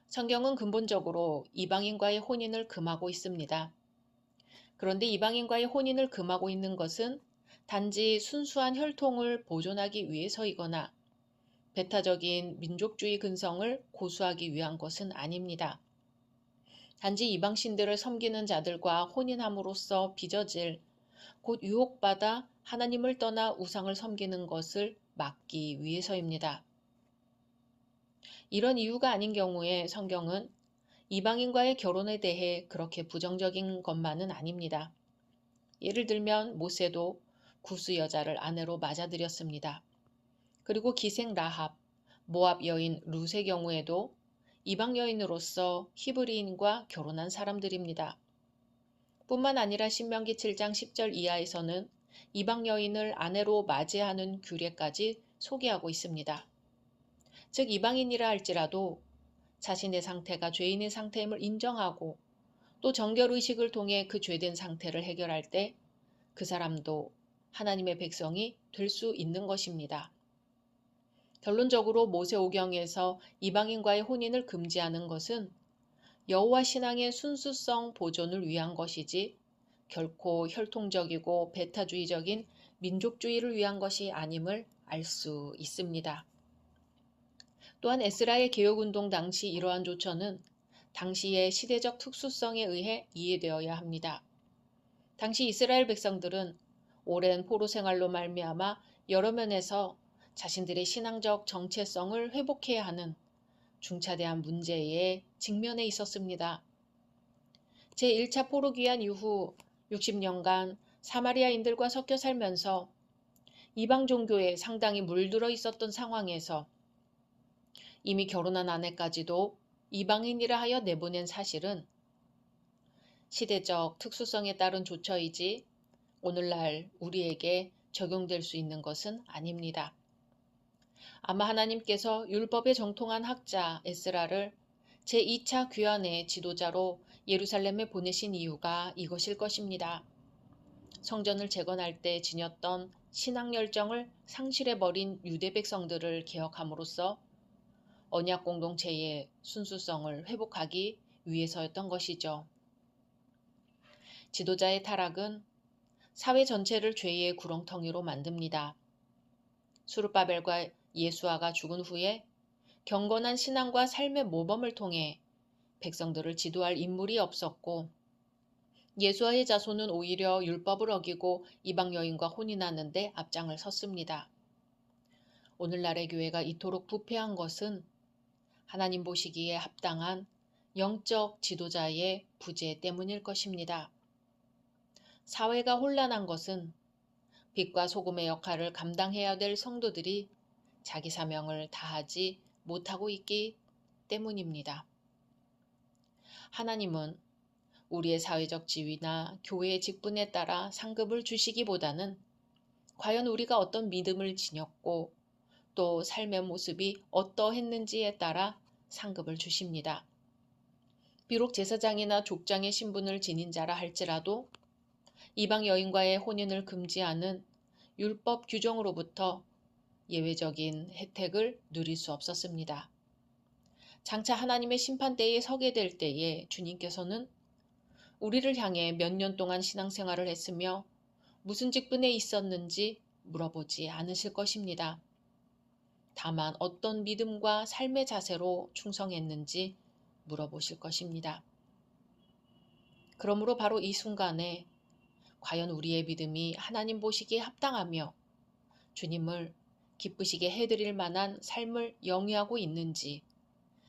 성경은 근본적으로 이방인과의 혼인을 금하고 있습니다. 그런데 이방인과의 혼인을 금하고 있는 것은 단지 순수한 혈통을 보존하기 위해서이거나 배타적인 민족주의 근성을 고수하기 위한 것은 아닙니다. 단지 이방 신들을 섬기는 자들과 혼인함으로써 빚어질 곧 유혹받아 하나님을 떠나 우상을 섬기는 것을 막기 위해서입니다. 이런 이유가 아닌 경우에 성경은 이방인과의 결혼에 대해 그렇게 부정적인 것만은 아닙니다. 예를 들면 모세도 구스 여자를 아내로 맞아들였습니다. 그리고 기생 라합, 모압 여인 룻의 경우에도 이방 여인으로서 히브리인과 결혼한 사람들입니다. 뿐만 아니라 신명기 7장 10절 이하에서는 이방 여인을 아내로 맞이하는 규례까지 소개하고 있습니다. 즉 이방인이라 할지라도 자신의 상태가 죄인의 상태임을 인정하고 또 정결의식을 통해 그 죄된 상태를 해결할 때 그 사람도 하나님의 백성이 될 수 있는 것입니다. 결론적으로 모세오경에서 이방인과의 혼인을 금지하는 것은 여호와 신앙의 순수성 보존을 위한 것이지 결코 혈통적이고 배타주의적인 민족주의를 위한 것이 아님을 알 수 있습니다. 또한 에스라의 개혁운동 당시 이러한 조처는 당시의 시대적 특수성에 의해 이해되어야 합니다. 당시 이스라엘 백성들은 오랜 포로 생활로 말미암아 여러 면에서 자신들의 신앙적 정체성을 회복해야 하는 중차대한 문제에 직면해 있었습니다. 제1차 포로 귀환 이후 60년간 사마리아인들과 섞여 살면서 이방 종교에 상당히 물들어 있었던 상황에서 이미 결혼한 아내까지도 이방인이라 하여 내보낸 사실은 시대적 특수성에 따른 조처이지 오늘날 우리에게 적용될 수 있는 것은 아닙니다. 아마 하나님께서 율법에 정통한 학자 에스라를 제2차 귀환의 지도자로 예루살렘에 보내신 이유가 이것일 것입니다. 성전을 재건할 때 지녔던 신앙 열정을 상실해버린 유대 백성들을 개혁함으로써 언약 공동체의 순수성을 회복하기 위해서였던 것이죠. 지도자의 타락은 사회 전체를 죄의 구렁텅이로 만듭니다. 수르바벨과 예수아가 죽은 후에 경건한 신앙과 삶의 모범을 통해 백성들을 지도할 인물이 없었고, 예수아의 자손은 오히려 율법을 어기고 이방 여인과 혼인하는 데 앞장을 섰습니다. 오늘날의 교회가 이토록 부패한 것은 하나님 보시기에 합당한 영적 지도자의 부재 때문일 것입니다. 사회가 혼란한 것은 빛과 소금의 역할을 감당해야 될 성도들이 자기 사명을 다하지 못하고 있기 때문입니다. 하나님은 우리의 사회적 지위나 교회의 직분에 따라 상급을 주시기보다는 과연 우리가 어떤 믿음을 지녔고 또 삶의 모습이 어떠했는지에 따라 상급을 주십니다. 비록 제사장이나 족장의 신분을 지닌 자라 할지라도 이방 여인과의 혼인을 금지하는 율법 규정으로부터 예외적인 혜택을 누릴 수 없었습니다. 장차 하나님의 심판대에 서게 될 때에 주님께서는 우리를 향해 몇 년 동안 신앙생활을 했으며 무슨 직분에 있었는지 물어보지 않으실 것입니다. 다만 어떤 믿음과 삶의 자세로 충성했는지 물어보실 것입니다. 그러므로 바로 이 순간에 과연 우리의 믿음이 하나님 보시기에 합당하며 주님을 기쁘시게 해드릴 만한 삶을 영위하고 있는지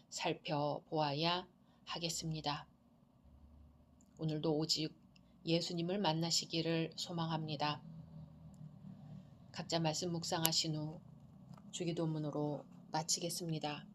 살펴보아야 하겠습니다. 오늘도 오직 예수님을 만나시기를 소망합니다. 각자 말씀 묵상하신 후 주기도문으로 마치겠습니다.